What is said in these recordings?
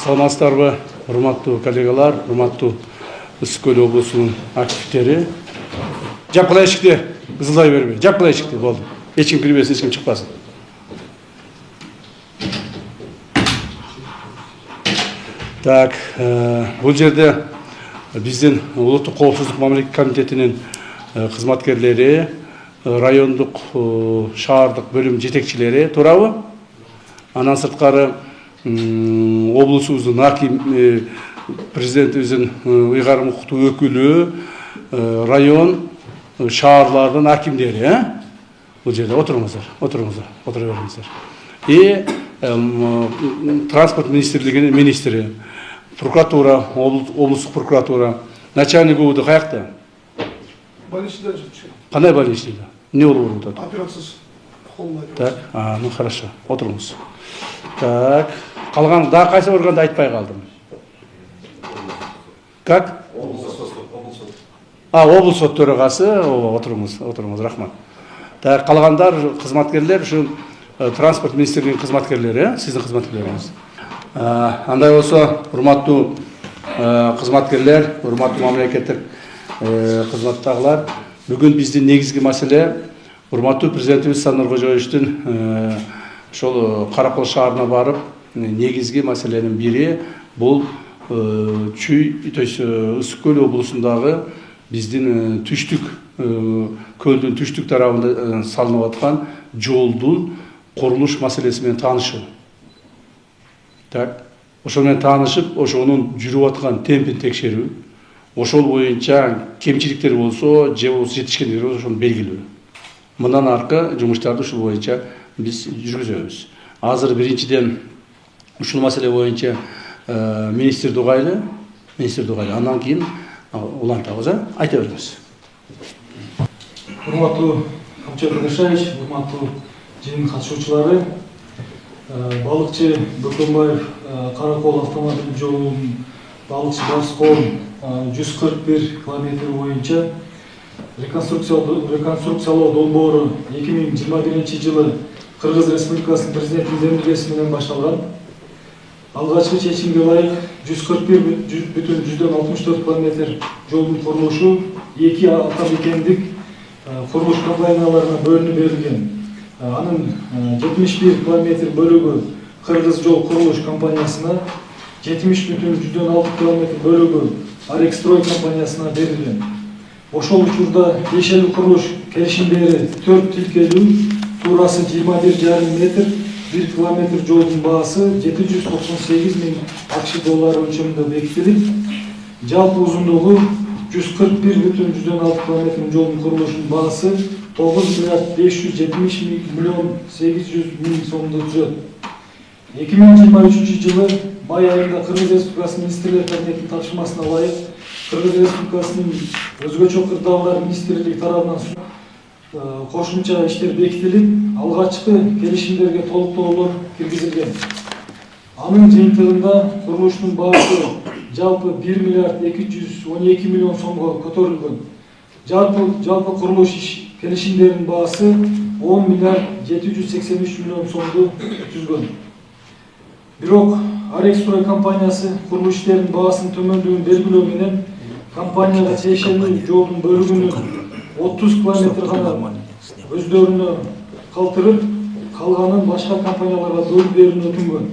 Саламатсыздарбы, урматтуу коллегалар, урматтуу Ысык Көл облусунун активдери. Жапкыла эшикти, кызылдай бербей. Жапкыла эшикти, болду. Эч ким кирбесин, эч ким чыкпасын. Так, бул жерде биздин улуттук коопсуздук мамлекеттик комитетинин кызматкерлери, райондук, шаардык бөлүм жетекчилери туурабы? Анан сырткары облусубуздун аким, президентибиздин ыйгарым укуктуу өкүлү, район, шаарлардын акимдери, бул жерде отуруңуздар, отура бериңиздер. И транспорт министрлигинин министри, прокуратура, облустук прокуратура, начальник УВД каякта? Больничныйда жүрчү. Кандай больничныйда? Эмне болуп атат? Операциз. Так, ну хорошо, отуруңуз. Так, калган дагы кайсы органда айтпай калдым? Как? Облус сот төрагасы, отуруңуз, рахмат. Так, калгандар кызматкерлер ушу транспорт министрлигинин кызматкерлери, сиздин кызматкерлериңиз. Андай болсо, урматтуу кызматкерлер, урматтуу мамлекеттик кызматтагылар, бүгүн биздин негизги маселе урматтуу президентибиз Сооронбай Кожоевичтин ошол Каракол шаарына барып, негизги маселенин бири бул Чүй, то есть Ысык Көл облусундагы биздин түштүк көлдүн түштүк тарабында салынып аткан жолдун курулуш маселеси менен таанышуу. Так, ошол менен таанышып, ошонун жүрүп аткан темпин текшерүү, ошол боюнча кемчиликтер болсо, же болбосо жетишкендер болсо ошону белгилөө. Мындан аркы жумуштарды ушул боюнча биз жүргүзөбүз. Азыр биринчиден ушул маселе боюнча министр Дугайлы, андан кийин улантабыз, айта бериңиз. Урматтуу Камчат Кадышевич, урматтуу жыйын катышуучулары, балыкчы Бөкөнбаев Каракол автомобиль жолунун балыкчы Барскон 141 километр боюнча реконструкциялоо долбоору 2021 жылы Кыргыз Республикасынын президентинин демилгеси менен башталган. Алгачкы чечимге ылайык 141,64 километр жолдун курулушу 2 атамекендик курулуш компанияларына бөлүнүп берилген. Анын 71 километр бөлүгү Кыргыз жол курулуш компаниясына, 70,6 километр бөлүгү Арекстрой компаниясына берилген. Ошол учурда тиешелүү курулуш келишимдери 4 тилкелүү, туурасы 21,5 метр, 1 километр жолдун баасы 798 000 АКШ доллары өлчөмүндө бекитилип, жалпы узундугу 141,6 километр жолдун курулушунун баасы 9,570 миллион 800 000 сомдо түзөт. 2023 жылы май айында Кыргыз Республикасынын министрлер кабинетинин тапшырмасына ылайык Кыргыз Республикасынын өзгөчө кырдаалар министрлиги тарабынан кошумча иштер бекитилип, алгачкы келишимдерге толуктоолор киргизилген. Анын жыйынтыгында курулуштун баасы жалпы 1 миллиард 212 миллион сомго көтөрүлгөн. Жалпы курулуш келишимдеринин баасы 10 миллиард 783 миллион сомду түзгөн. Бирок Арекстрой компаниясы курулуш иштеринин баасын төмөндүгүн белгилөө менен компанияга тиешелүү жолдун бөлүгүнүн 30 километр гана өздөрүнө калтырып, калганын башка компанияларга бөлүп берүүнү өтүнгөн.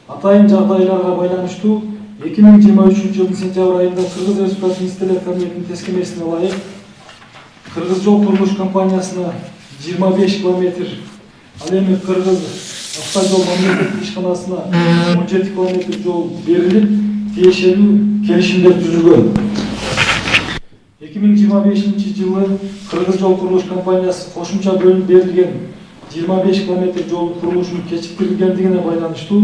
Атайын жагдайларга байланыштуу 2023 жылдын сентябрь айында Кыргыз Республикасынын министрлер кабинетинин тескемесине ылайык Кыргыз жол курулуш компаниясына 25 километр, ал эми Кыргыз автожол мамлекеттик ишканасына 17 километр жол берилип, тиешелүү келишимдер түзүлгөн. 2025 жылы Кыргыз жол курулуш компаниясы кошумча бөлүнүп берилген 25 километр жол курулушунун кечиктирилгендигине байланыштуу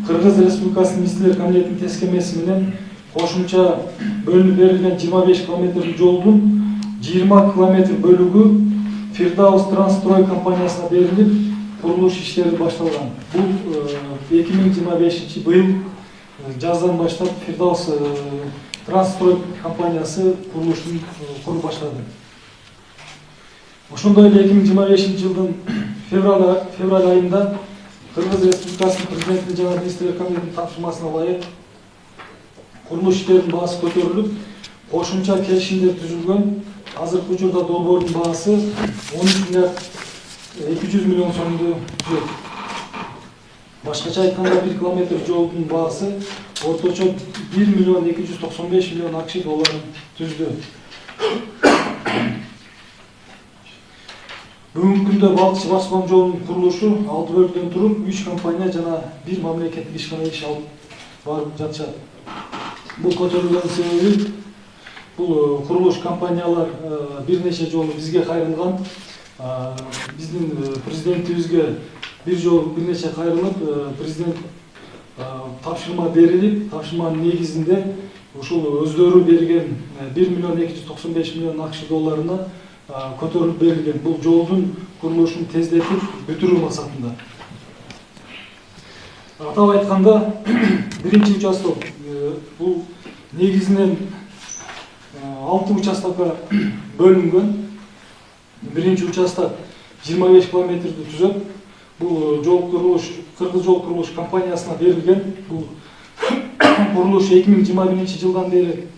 Кыргыз Республикасынын министрлер кабинетинин тескемеси менен кошумча бөлүнүп берилген 25 километр жолдун 20 километр бөлүгү Фирдаус Трансстрой компаниясына берилип, курулуш иштери башталган. Бул 2025 быйыл жаздан баштап Фирдаус Трансстрой компаниясы курулушун куруп баштады. Ошондой эле 2025 жылдын февраль айында Кыргыз Республикасынын президенти жана министрлер кабинетинин тапшырмасына ылайык курулуш иштеринин баасы көтөрүлүп, кошумча келишимдер түзүлгөн. Азыркы учурда долбоордун баасы 13 миллиард 200 миллион сомду түзөт. Башкача айтканда 1 километр жолдун баасы орточо 1 миллион 295 миллион АКШ долларын түздү. Бүгүнкү күндө Балыкчы Барскон жолунун курулушу 6 бөлүктөн туруп, 3 компания жана 1 мамлекеттик ишкана иш алып барып жатышат. Бул көтөрүлгөн себеби бул курулуш компаниялар бир нече жолу бизге кайрылган. Биздин президентибизге бир жолу бир нече кайрылып, президент тапшырма берилип, тапшырманын негизинде ушул өздөрү берген 1 миллион 295 миллион АКШ долларына көтөрүлүп берилген. Бул жолдун курулушун тездетип бүтүрүү максатында. Атап айтканда, биринчи участок бул негизинен 6 участокко бөлүнгөн. Биринчи участок 25 километрди түзөт. Бул жол курулуш, Кыргыз жол курулуш компаниясына берилген. Бул курулуш 2021 жылдан бери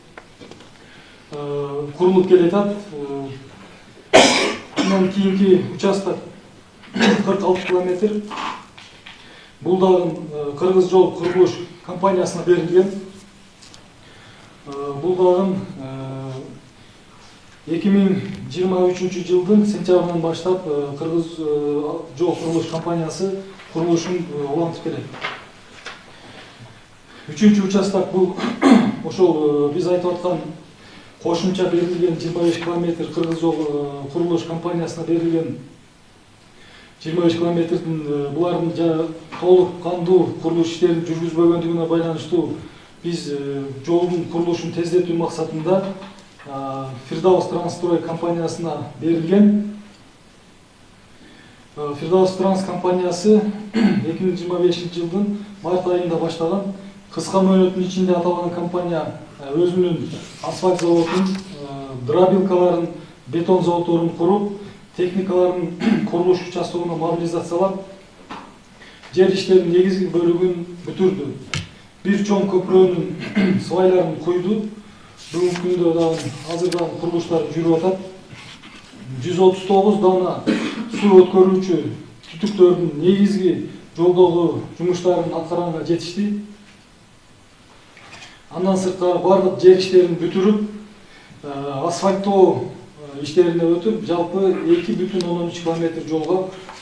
курулуп келатат. Андан кийинки участок 46 километр. Бул дагы Кыргыз жол курулуш компаниясына берилген. Бул дагы 2023 жылдын сентябрынан баштап Кыргыз жол курулуш компаниясы курулушун улантып келет. Үчүнчү участок бул ошол биз айтып аткан кошумча берилген 25 километр Кыргыз жол курулуш компаниясына берилген 25 километрдин булардын толук кандуу курулуш иштерин жүргүзбөгөндүгүнө байланыштуу биз жолдун курулушун тездетүү максатында Фирдаус Трансстрой компаниясына берилген. Фирдаус Транс компаниясы 2025 жылдын март айында баштаган. Кыска мөөнөттүн ичинде аталган компания өзүнүн асфальт заводун, дробилкаларын, бетон заводдорун куруп, техникаларын курулуш участогуна мобилизациялап, жер иштеринин негизги бөлүгүн бүтүрдү. Бир чоң көпүрөнүн свайларын куйду. Бүгүнкү күндө дагы азырдан курулуштар жүрүп атат. 139 дана суу өткөрүүчү түтүктөрдүн негизги жолдогу жумуштарын аткаранга жетишти. Андан сырткары бардык жер иштерин бүтүрүп, асфальттоо иштерине өтүп, жалпы 2,13 километр жолго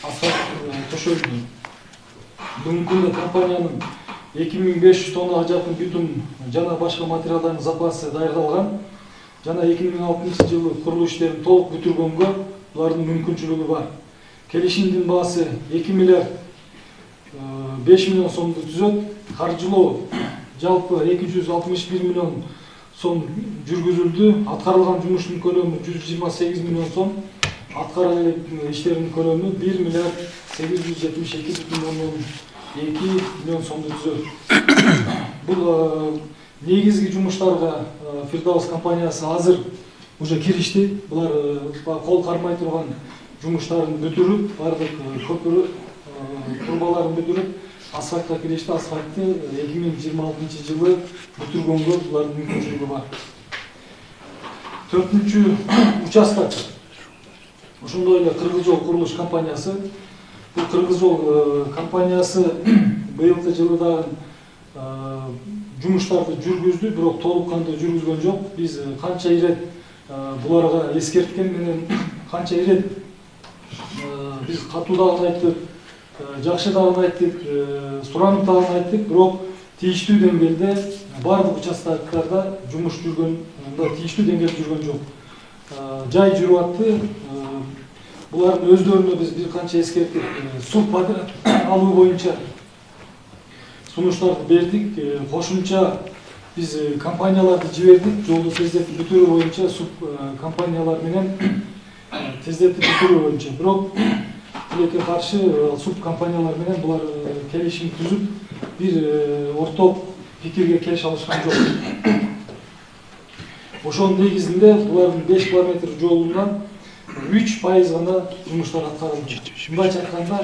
асфальт төшөлдү. Бүгүнкү күндө компаниянын 2500 тоннага жакын бүтүн жана башка материалдардын запасы даярдалган. Жана 2006 жылы курулуш иштерин толук бүтүргөнгө булардын мүмкүнчүлүгү бар. Келишимдин баасы 2 миллиард 5 миллион сомду түзөт. Каржылоо жалпы 261 миллион сом жүргүзүлдү. Аткарылган жумуштун көлөмү 128 миллион сом. Аткарылган иштердин көлөмү 1 миллиард 872,2 миллион сомду түзөт. Бул негизги жумуштарга Фирдаус компаниясы азыр уже киришти. Булар кол кармай турган жумуштарын бүтүрүп, бардык көпүрө турбаларын бүтүрүп, асфальтка киришти. Асфальтты 2026 жылы бүтүргөнгө булардын мүмкүнчүлүгү бар. 4-чү участок ошондой эле Кыргыз жол курулуш компаниясы. Бул Кыргыз жол компаниясы быйылкы жылы дагы жумуштарды жүргүздү, бирок толук кандуу жүргүзгөн жок. Биз канча ирет буларга эскерткен менен, канча ирет биз катуу дагы айттык, жакшы дагы айттык, суранып дагы айттык, бирок тийиштүү деңгээлде бардык участоктарда жумуш жүргөндө тийиштүү деңгээлде жүргөн жок. Жай жүрүп атты. Булардын өздөрүнө биз бир канча эскертип, суд алуу боюнча сунуштарды бердик. Кошумча биз компанияларды жибердик, жолду тездетип бүтүрүү боюнча суд компаниялар менен тездетип бүтүрүү боюнча. Бирок тилекке каршы суд компаниялар менен булар келишим түзүп, бир орток пикирге келише алышкан жок. Ошонун негизинде булардын 5 километр жолунан 3% гана жумуштар аткарылды. Мындайча айтканда,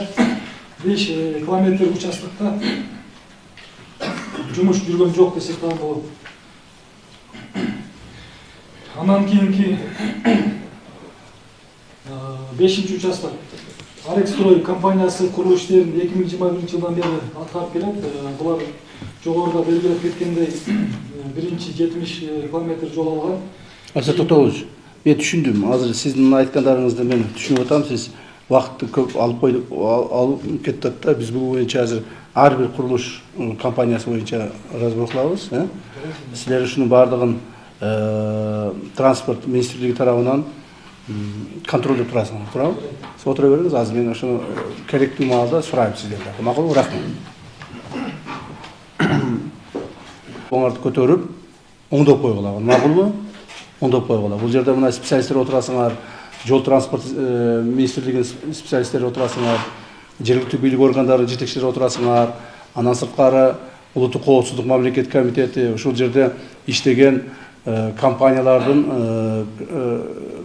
5 километр участокта жумуш жүргөн жок десек дагы болот. Андан кийинки 5-чи участок Арекстрой компаниясы курулуш иштерин 2021 жылдан бери аткарып келет. Булар жогоруда белгилеп кеткендей биринчи 70 километр жол алган. Асат Токтогулович, мен түшүндүм. Азыр сиздин айткандарыңызды мен түшүнүп атам. Сиз вакытты көп алып кетип да, биз бул боюнча азыр ар бир курулуш компаниясы боюнча разбор кылабыз. Силер ушунун баардыгын транспорт министрлиги тарабынан контролдеп турасыңар, туурабы? Сиз отура бериңиз, азыр мен ошону керектүү маалда сурайм сиздерден. Макулбу? Рахмат. Оңарды көтөрүп, оңдоп койгула. Макулбу? Оңдоп койгула. Бул жерде мына специалисттер отурасыңар, жол транспорт министрлигинин специалисттери отурасыңар, жергиликтүү бийлик органдарынын жетекчилери отурасыңар, андан сырткары улуттук коопсуздук мамлекеттик комитети, ушул жерде иштеген компаниялардын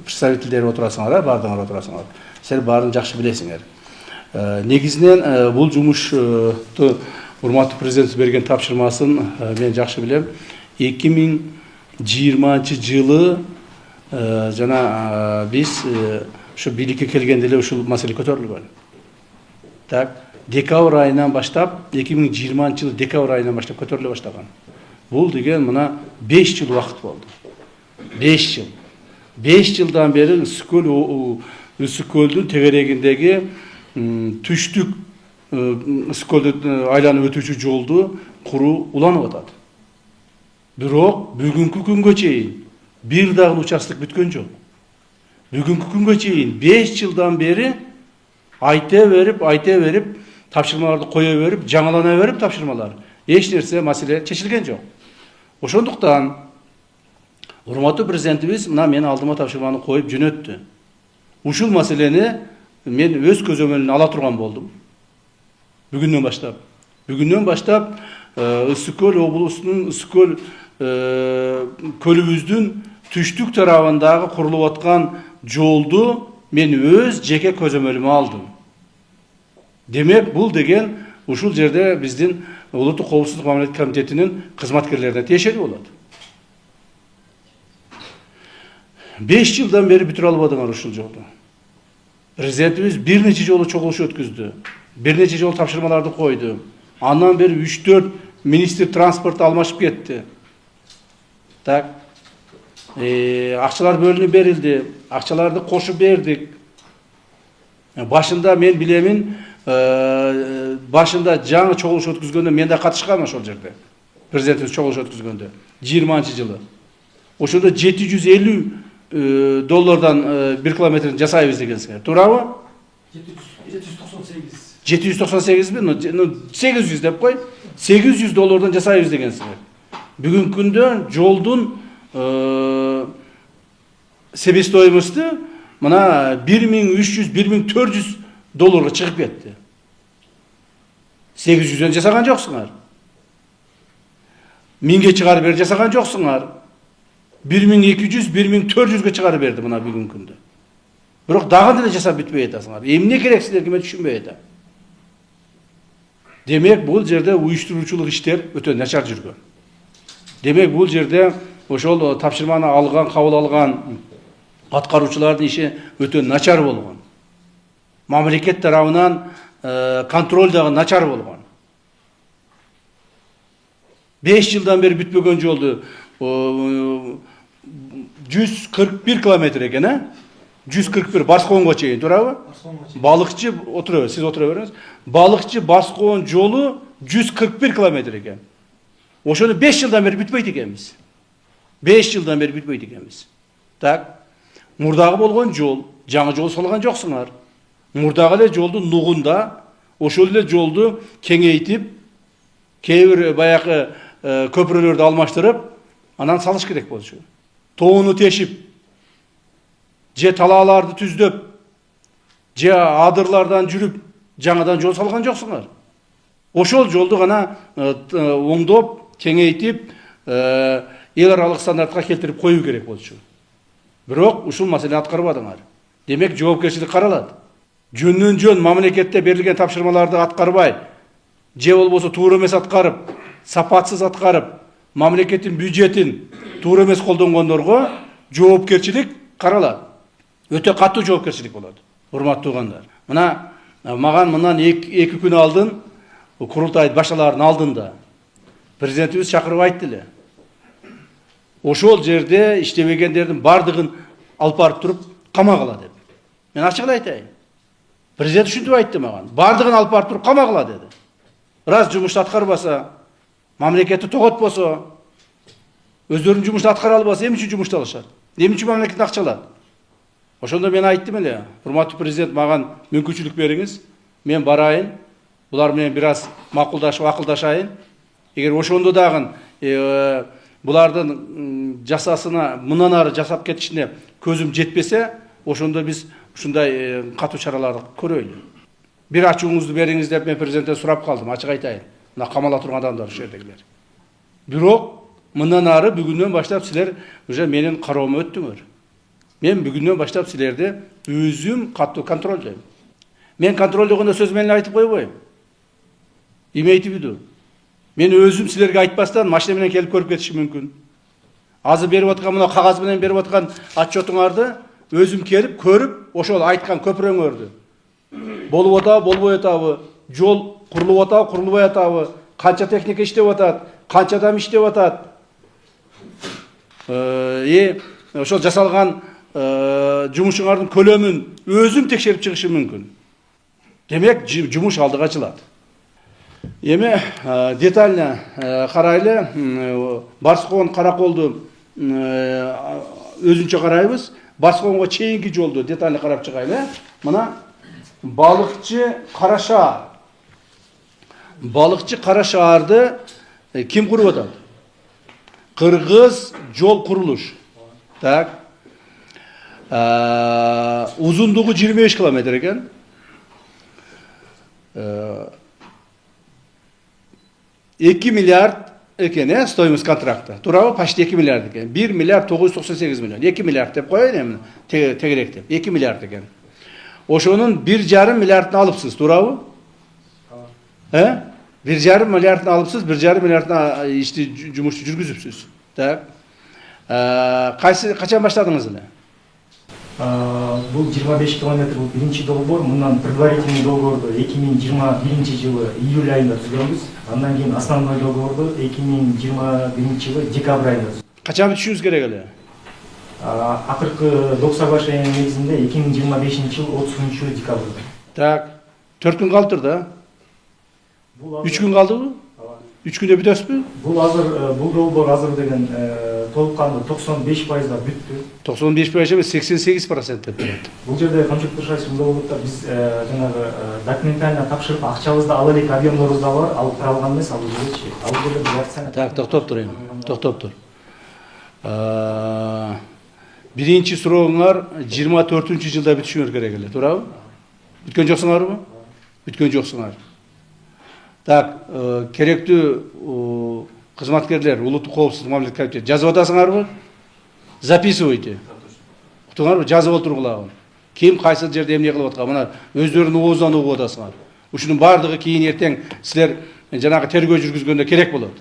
представительдери отурасыңар, баардыгыңар отурасыңар. Силер баарын жакшы билесиңер. Негизинен бул жумушту урматтуу президент берген тапшырмасын мен жакшы билем. 2020 жылы жана биз ушу бийликке келгенде эле ушул маселе көтөрүлгөн. Так, декабрь айынан баштап, 2020 жылы декабрь айынан баштап көтөрүлө баштаган. Бул деген мына 5 жыл вакыт болду. 5 жыл. 5 жылдан бери Үсүккөлдүн тегерегиндеги түштүк Үсүккөлдү айланып өтүүчү жолду куруу уланып атат. Бирок бүгүнкү күнгө чейин бир дагы участок бүткөн жок. Бүгүнкү күнгө чейин 5 жылдан бери айта берип, тапшырмаларды кое берип, жаңылана берип тапшырмалар. Эч нерсе маселе чечилген жок. Ошондуктан урматтуу президентибиз мына мен алдыма тапшырманы коюп жөнөттү. Ушул маселени мен өз көзөмөлүнө ала турган болдум. Бүгүндөн баштап Үсүккөл облусунун Үсүккөл көлүбүздүн түштүк тарабындагы курулуп аткан жолду мен өз жеке көзөмөлүмө алдым. Демек, бул деген ушул жерде биздин улуттук коопсуздук мамлекеттик комитетинин кызматкерлерине тиешелүү болот. 5 жылдан бери бүтүрө албадыңар ушул жолду. Президентибиз бир нече жолу чогулуш өткүздү. Бир нече жолу тапшырмаларды койду. Андан бери 3-4 министр транспорт алмашып кетти. Так. Акчалар бөлүнүп берилди. Акчаларды кошуп бердик. Башында мен билемин, башында жаңы чогулуш өткүзгөндө мен да катышкам ошол жерде. Президентибиз чогулуш өткүзгөндө 20-жылы. Ошондо $750 1 километрин жасайбыз дегенсиңер. Туурабы? 798 ми? 800 деп кой. $800 жасайбыз дегенсиңер. Бүгүнкү күндө жолдун себестоимости мына $1300–1400 чыгып кетти. 800дөн жасаган жоксуңар. 1000ге чыгарып бер жасаган жоксуңар. 1200–1400ге чыгарып берди мына бүгүнкү күндө. Бирок дагы деле жасап бүтпөй атасыңар. Эмне керек силерге мен түшүнбөй атам. Демек, бул жерде уюштуруучулук иштер өтө начар жүргөн. Демек, бул жерде ошол тапшырманы алган, кабыл алган аткаруучулардын иши өтө начар болгон. Мамлекет тарабынан контроль дагы начар болгон. 5 жылдан бери бүтпөгөн жолду 141 километр экен, 141 Барскоонго чейин, туурабы? Балыкчы отура бер, сиз отура бериңиз. Балыкчы Барскоон жолу 141 километр экен. Ошону 5 жылдан бери бүтпөйт экенбиз. 5 жылдан бери бүтпөйт экенбиз. Так, мурдагы болгон жол, жаңы жол салган жоксуңар. Мурдагы эле жолдун нугунда, ошол эле жолду кеңейтип, кээ бир баягы көпүрөлөрдү алмаштырып, анан салыш керек болчу. Тоону тешип, же талааларды түздөп, же адырлардан жүрүп, жаңадан жол салган жоксуңар. Ошол жолду гана оңдоп, кеңейтип, эл аралык стандартка келтирип коюу керек болчу. Бирок ушул маселени аткарбадыңар. Демек, жоопкерчилик каралат. жөндөн жөн мамлекетте берилген тапшырмаларды аткарбай, же болбосо туура эмес аткарып, сапатсыз аткарып, мамлекеттин бюджетин туура эмес колдонгондорго жоопкерчилик каралат. Өтө катуу жоопкерчилик болот. Урматтуу туугандар. Мына маған мындан 2 күн алдын курултай башчыларынын алдында президентибиз чакырып айтты эле. Ошол жерде иштебегендердин бардыгын алып барып туруп камагыла деп. Мен ачык эле айтайын. Президент ушинтип айтты маған. Бардыгын алып барып туруп камагыла деди. Раз жумушту аткарбаса, мамлекетти тоготпосо, өздөрүнүн жумушту аткара албаса, эмне үчүн жумушту алышат? Эмне үчүн мамлекет акча алат? Ошондо мен айттым эле, урматтуу президент, маған мүмкүнчүлүк бериңиз, мен барайын, булар менен бир аз макулдашып, акылдашайын. Эгер ошондо дагы булардын жасасына мындан ары жасап кетишине көзүм жетпесе, ошондо биз ушундай катуу чараларды көрөйлү. Бир ачууңузду бериңиз деп мен президенттен сурап калдым, ачык айтайын. Мына камала турган адамдар ушул жердегилер. Бирок мындан ары бүгүндөн баштап силер уже менин кароомо өттүңөр. Мен бүгүндөн баштап силерди өзүм катуу контролдойм. Мен контролдогондо сөз менен айтып койбойм. Имейте в виду. Мен өзүм силерге айтпастан машина менен келип көрүп кетишим мүмкүн. Азыр берип аткан мына кагаз менен берип аткан отчетуңарды өзүм келип көрүп, ошол айткан көпүрөңөрдү. Болуп атабы, болбой атабы, жол курулуп атабы, курулбай атабы, канча техника иштеп атат, канча адам иштеп атат. Ошол жасалган жумушуңардын көлөмүн өзүм текшерип чыгышым мүмкүн. Демек, жумуш алдыга ачылат. Эми детально карайлы, Барскон Караколду өзүнчө карайбыз. Барсконго чейинки жолду детально карап чыгайлы. Мына балыкчы Карашаар. Балыкчы Карашаарды ким куруп атат? Кыргыз жол курулуш. Так. Узундугу 25 километр экен. 2 миллиард экен, стоимость контракта. Туурабы? Почти 2 миллиард экен. 1 миллиард 998 миллион. 2 миллиард деп коеюн эми, тегеректеп. 2 миллиард экен. Ошонун 1,5 миллиардын алыпсыз, туурабы? 1,5 миллиардын алыпсыз, 1,5 миллиардын ишти жумушту жүргүзүпсүз. Так. Качан баштадыңыз эле? Бул 25 километр бул биринчи долбоор, мындан предварительный долбоорду 2021 жылы июль айында түзгөнбүз. Андан кийин основной долбоорду 2021 жылы декабрь айында. Качан бүтүшүңүз керек эле? Акыркы док соглашениянын негизинде 2025 жыл 30 декабрда. Так. 4 күн калыптыр да? 3 күн калдыбы? 3 күндө бүтөсүзбү? Бул азыр бул долбоор азыр деген толук кандуу 95% бүттү. 95% эмес 88% деп турат. Бул жерде Камчык Туршаевич долбоордо биз жанагы документально тапшырып акчабызды ала элек, объемдорубуз да бар, алып бара алган эмес, ал жердечи. Ал жерде биз акцияны. Так, токтоп тур эми. Токтоп тур. Биринчи сурооңар 24-жылда бүтүшүңөр керек эле, туурабы? Бүткөн жоксуңарбы? Бүткөн жоксуңар. Так, керектүү кызматкерлер, улуттук коопсуздук мамлекеттик комитет жазып атасыңарбы? Записывайте. Уктуңарбы? Жазып олтургулагы. Ким кайсы жерде эмне кылып аткан? Мына өздөрүнүн оозунан угуп атасыңар. Ушунун бардыгы кийин эртең силер жанагы тергөө жүргүзгөндө керек болот.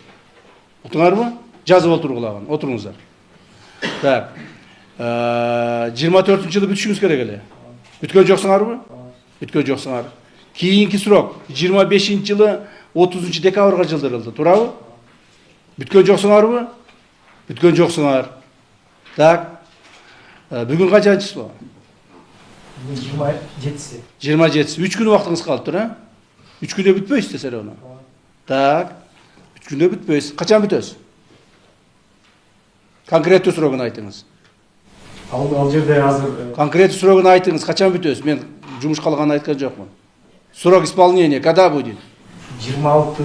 Уктуңарбы? Жазып олтургулагы. Отуруңуздар. Так. 24-жылы бүтүшүңүз керек эле. Бүткөн жоксуңарбы? Бүткөн жоксуңар. Кийинки сурок 25-жылы 30 декабрга жылдырылды, туурабы? Бүткөн жоксуңарбы? Бүткөн жоксуңар. Так. Бүгүн канчанчы число? Бүгүн 27-си. 27-си. 3 күн убактыңыз калыптыр, 3 күндө бүтпөйсүз десер оны. Так. 3 күндө бүтпөйсүз. Качан бүтөсүз? Конкреттүү сурогун айтыңыз. Ал жерде азыр конкреттүү сурогун айтыңыз. Качан бүтөсүз? Мен жумуш калганын айткан жокмун. Срок исполнения когда будет? 26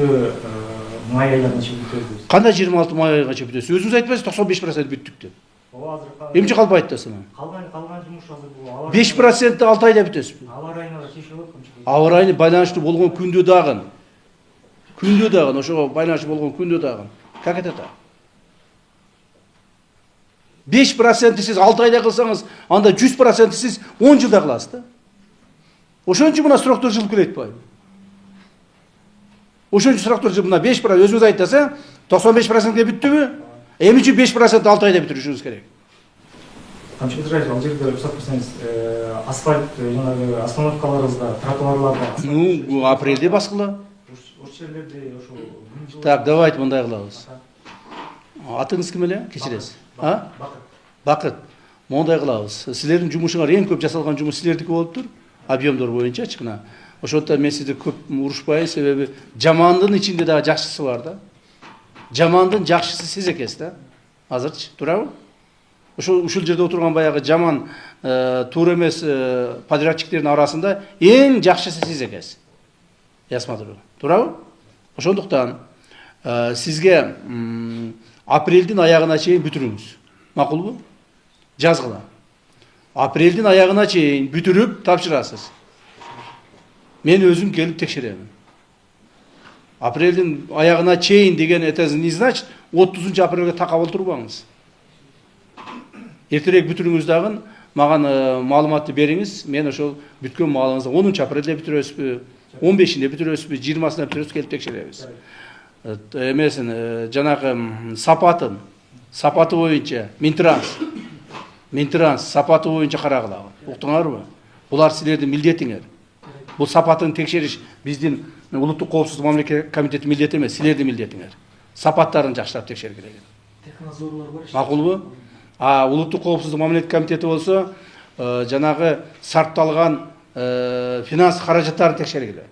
май айына чейин бүтөбүз. Кандай 26 май айга чейин бүтөсүз? Өзүңүз айтпайсыз 95% бүттүк деп. Эмче калбайт десем? Калган жумуш азыр бул. 5% 6 айда бүтөсүзбү? Аба райына да чечилип аткан. Аба райына байланыштуу болгон күндө дагы. Күндө дагы, ошого байланыштуу болгон күндө дагы. Как это так? 5% сиз 6 айда кылсаңыз, анда 100% сиз 10 жылда кыласыз да. Ошон үчүн мына сроктор жылып келе атпайбы? Ошон үчүн сроктор жылып, мына 5% өзүңүз айтасаң, 95%ге бүттүбү? Эмне үчүн 5% 6 айда бүтүрүшүңүз керек? Камчы Петрович, ал жерде уруксат берсеңиз, асфальт, жанагы остановкаларыбызда, тротуарларда. Ну, апрелде баскыла. Ошол жерлерде ошо. Так, давайте мындай кылабыз. Атыңыз ким эле? Кечиресиз. А? Бакыт. Мондай кылабыз. Силердин жумушуңар эң көп жасалган жумуш силердики болуптур. Объемдор боюнчачы мына. Ошондон мен сизди көп урушпайм, себеби жамандын ичинде дагы жакшысы бар да. Жамандын жакшысы сиз экенсиз да. Азырчы, туурабы? Ушул жерде отурган баягы жаман, туура эмес подрядчиктердин арасында эң жакшысы сиз экенсиз. Ясмадыр. Туурабы? Ошондуктан сизге апрелдин аягына чейин бүтүрүңүз. Макулбу? Жазгыла. Апрелдин аягына чейин бүтүрүп тапшырасыз. Мен өзүм келип текшерем. Апрелдин аягына чейин деген это не значит 30 апрелге такап отурбаңыз. Эртерээк бүтүрүңүз дагы маган маалыматты бериңиз. Мен ошол бүткөн маалыңызды 10 апрелде бүтүрөсүзбү, 15-inde бүтүрөсүзбү, 20-сында бүтүрөсүз келип текшеребиз. Эмесин жанагы сапаты боюнча Минтранс сапаты боюнча карагыла. Уктуңарбы? Булар силердин милдетиңер. Бул сапатын текшериш биздин улуттук коопсуздук мамлекеттик комитети милдети эмес, силердин милдетиңер. Сапаттарын жакшылап текшериш керек. Технадзорлор бар. Макулбу? Улуттук коопсуздук мамлекеттик комитети болсо, жанагы сарпталган финанс каражаттарын текшергиле.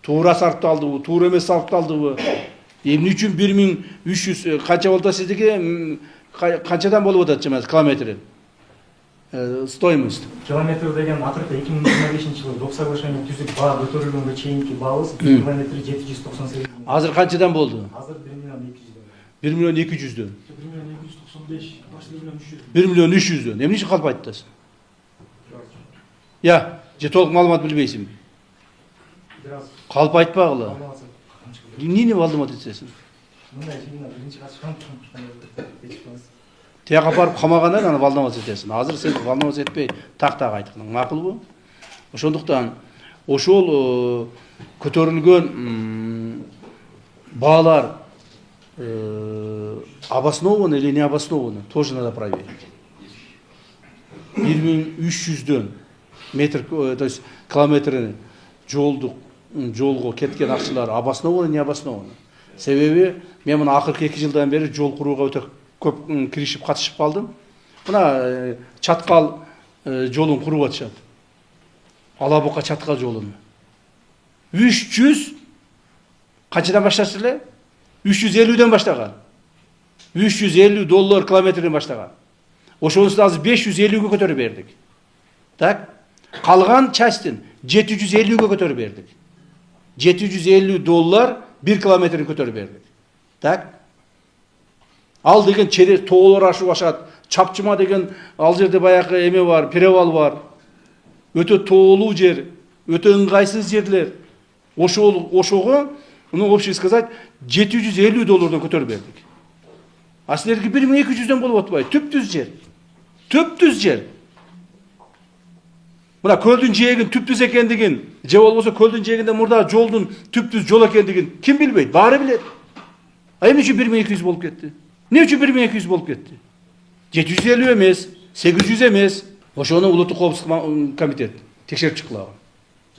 Туура сарпталдыбы, туура эмес сарпталдыбы? Эмне үчүн 1300 канча болду сиздики? Канчадан болуп атат жамаат километри? Стоимость. Километр деген акыркы 2025-жылы доп соглашение түзүп баа көтөрүлгөнгө чейинки баабыз километри 798. Азыр канчадан болду? Азыр 1 1 миллион 200. миллион 200дөн. 1 миллион 295, башта 1 миллион 300. 1 миллион 300дөн. Эмне үчүн калп айттыңыз? Я, же толук маалымат билбейсиңби? Калп айтпагыла. Эмне маалымат этесиң? Мындай биринчи качкан. Тияка барып камагандан аны волноваться этесиң. Азыр сен волноваться этпей тактага айткың. Макулбу? Ошондуктан ошол көтөрүлгөн баалар обоснованно или не обоснованно тоже надо проверить. 1300дөн метр, то есть километрини жолго кеткен акчалар обоснованно не обоснованно. Себеби мен мына акыркы 2 жылдан бери жол курууга өтө көп киришип катышып калдым. Мына Чаткал жолун куруп атышат. Алабука Чаткал жолун. 300 канчадан башташты эле? 350дөн баштаган. $350 километрден баштаган. Ошонусу азыр 550ге көтөрүп бердик. Так? Калган частын 750ге көтөрүп бердик. $750 1 километрин көтөрүп бердик. Так? Ал деген чере тоолор ашып ашат. Чапчыма деген ал жерде баягы эме бар, перевал бар. Өтө тоолуу жер, өтө ыңгайсыз жерлер. Ошого, ну, общий сказать, $750 көтөрүп бердик. А силерге 1200дөн болуп атпайбы? Түптүз жер. Түптүз жер. Мына көлдүн жээгин түптүз экендигин, же болбосо көлдүн жээгинде мурда жолдун түптүз жол экендигин ким билбейт? Баары билет. А эмне үчүн 1200 болуп кетти? Эмне үчүн 1200 болуп кетти? 750 эмес, 800 эмес. Ошону улуттук коопсуздук комитет текшерип чыккыла.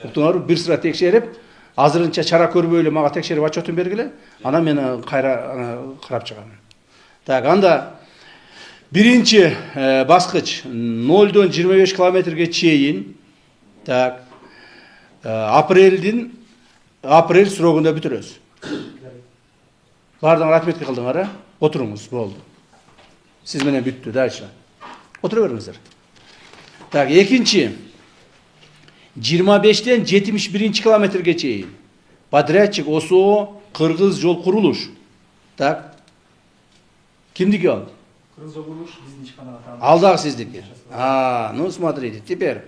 Уктуңарбы? Бир sıra текшерип, азырынча чара көрбөй эле мага текшерип отчетун бергиле. Анан мен кайра карап чыгам. Так, анда биринчи баскыч 0дон 25 километрге чейин, так, апрель срогунда бүтүрөбүз. Бардыңар отметка кылдыңар, отуруңуз, болду. Сиз менен бүттү, дальше. Отура бериңиздер. Так, экинчи 25ден 71 километрге чейин. Подрядчик ОСО Кыргыз жол курулуш. Так. Кимдики ал? Кыргыз жол курулуш биздин ишканага таандык. Ал дагы сиздики. Ну смотрите, теперь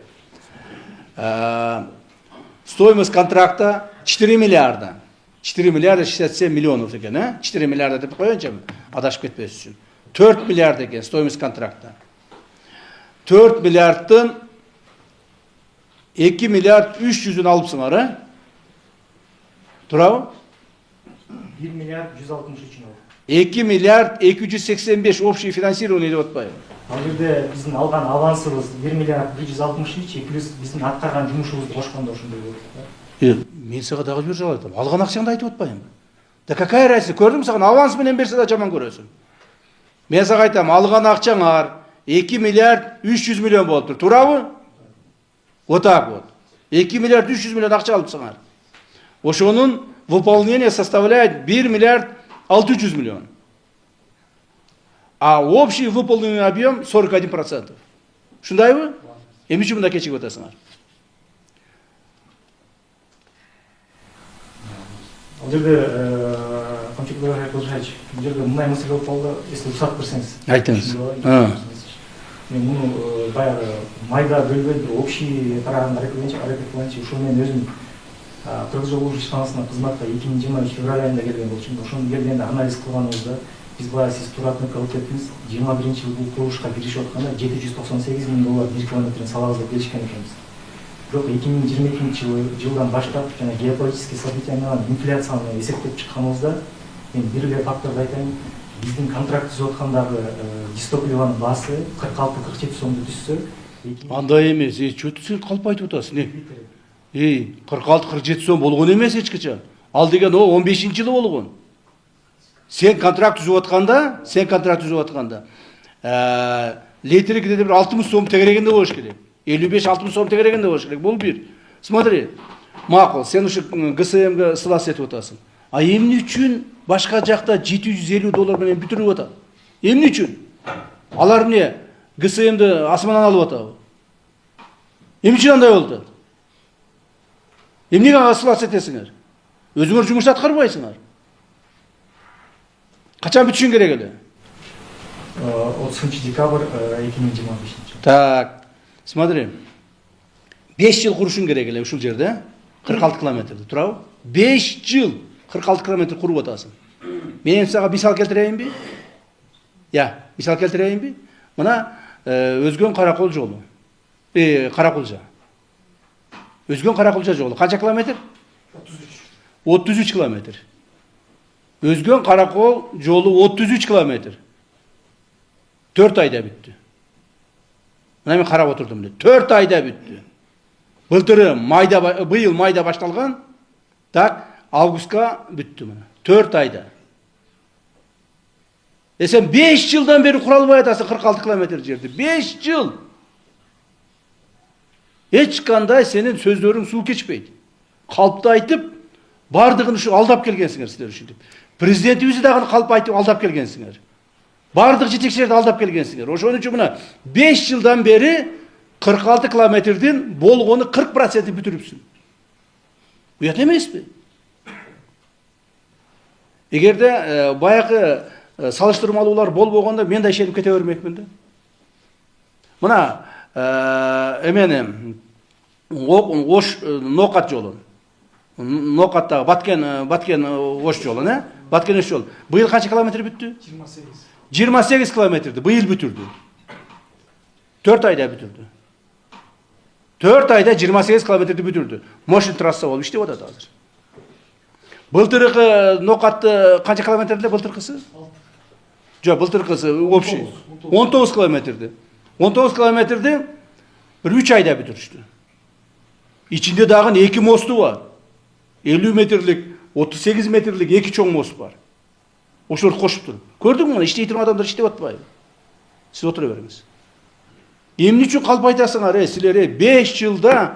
стоимость контракта 4 миллиарда. 4 миллиарда 67 миллионов экен, 4 миллиарда деп коеюнчу, адашып кетпес үчүн. 4 миллиард экен стоимость контракта. 4 миллиардтын 2 миллиард 300'ün alıpsınlar ha? Turabı? 1 milyar 163 oldu. 2 milyard 285 общий финансирование деп атпайбы. Ал жерде биздин алган авансыбыз 1 миллиард 163 плюс биздин аткарган жумушубузду кошкондо ошондой болот да. Мен сага дагы бир жолу айтам. Алган акчаңды айтып атпаймынбы? Да какая разница? Көрдүң саган аванс менен берсе да жаман көрөсүң. Мен сага айтам, алган акчаңар 2 миллиард 300 миллион болуптур. Туурабы? Вот так вот. 2 миллиард 300 миллион акча алыпсыңар. Ошонун выполнение составляет 1 миллиард 600 миллион. А общий выполненный объем 41%. Шундайбы? Эмне үчүн мында кечигип атасыңар? Ал жерде Камчык Кылышевич, бул жерде мындай маселе болуп калды, если уруксат берсеңиз. Айтыңыз. Мен муну баягы майда бөлбөй бир общий тараган аракет кылганчы ушул мен өзүм Кыргыз жолу ишканасына кызматка 2023 февраль айында келген болчумун. Ошону келгенде анализ кылганыбызда биз баягы сиз туратыны кылып кеттиңиз. 21-жылы бул курулушка киришип атканда 798 миң доллар 1 километрин салабыз деп келишкен экенбиз. Бирок 2022-жылдан баштап жана геополитический события менен инфляцияны эсептеп чыкканыбызда мен бир эле факторду айтайын. Биздин контракт түзүп аткандагы дистопливанын баасы 46-47 сомду түшсө, Андай эмес, чөтү сен калп айтып атасың. 46-47 сом болгон эмес эч качан. Ал деген о 15-жылы болгон. Сен контракт түзүп атканда, литри где-то бир 60 сом тегерегенде болуш керек. 55-60 сом тегерегенде болуш керек. Бул бир. Смотри, макул, сен ушу ГСМге сылас этип атасың. А эмне үчүн башка жакта 750 доллар менен бүтүрүп атат? Эмне үчүн? Алар эмне ГСМди асмандан алып атабы? Эмне үчүн андай болду? Эмнеге сылас этесиңер? Өзүңөр жумушту аткарбайсыңар. Качан бүтүшүң керек эле? 30 декабрь 2025. Так, смотри. 5 жыл курушуң керек эле ушул жерде, 46 километрди, туурабы? 5 жыл 46 километр куруп атасың. Мен сага мисал келтирейинби? Мисал келтирейинби? Мына Өзгөн Каракол жолу. Каракулжа. Өзгөн Каракулжа жолу канча километр? 33 километр. Өзгөн Каракол жолу 33 километр. 4 айда бүттү. Мына мен карап отурдум эле. 4 айда бүттү. Быйыл майда башталган. Так, августка бүттү мына. 4 айда. Сен 5 жылдан бери кура албай атасың 46 километр жерди. 5 жыл. Эч кандай сенин сөздөрүң суу кечпейт. Калпты айтып, бардыгын ушу алдап келгенсиңер силер ушинтип. Президентибизди дагы калп айтып алдап келгенсиңер. Бардык жетекчилерди алдап келгенсиңер. Ошон үчүн мына 5 жылдан бери 46 километрдин болгону 40% бүтүрүпсүң. Уят эмеспи? Эгерде баягы салыштырмалуулар болбогондо мен да ишенип кете бермекмин да. Мына эмени Ош Нокат жолу. Нокаттагы Баткен Ош жолу, Баткен Ош жолу. Быйыл канча километр бүттү? 28 километрди быйыл бүтүрдү. 4 айда бүтүрдү. 4 айда 28 километрди бүтүрдү. Мошин трасса болуп иштеп атат азыр. Былтыркы Нокатты канча километрде былтыркысы? Жок, былтыркысы общий 19 километрди. 19 километрди bir 3 айда бүтүрүштү. İçinde dağın 2 mostu var. 50 metrlik, 38 metrlik 2 çoğun most var. Oşor koşup durup. Gördün mü? İşte yitirme adamlar işte batmayın. Siz oturuveriniz. Emni üçün kalp aytasыңар, silere 5 yılda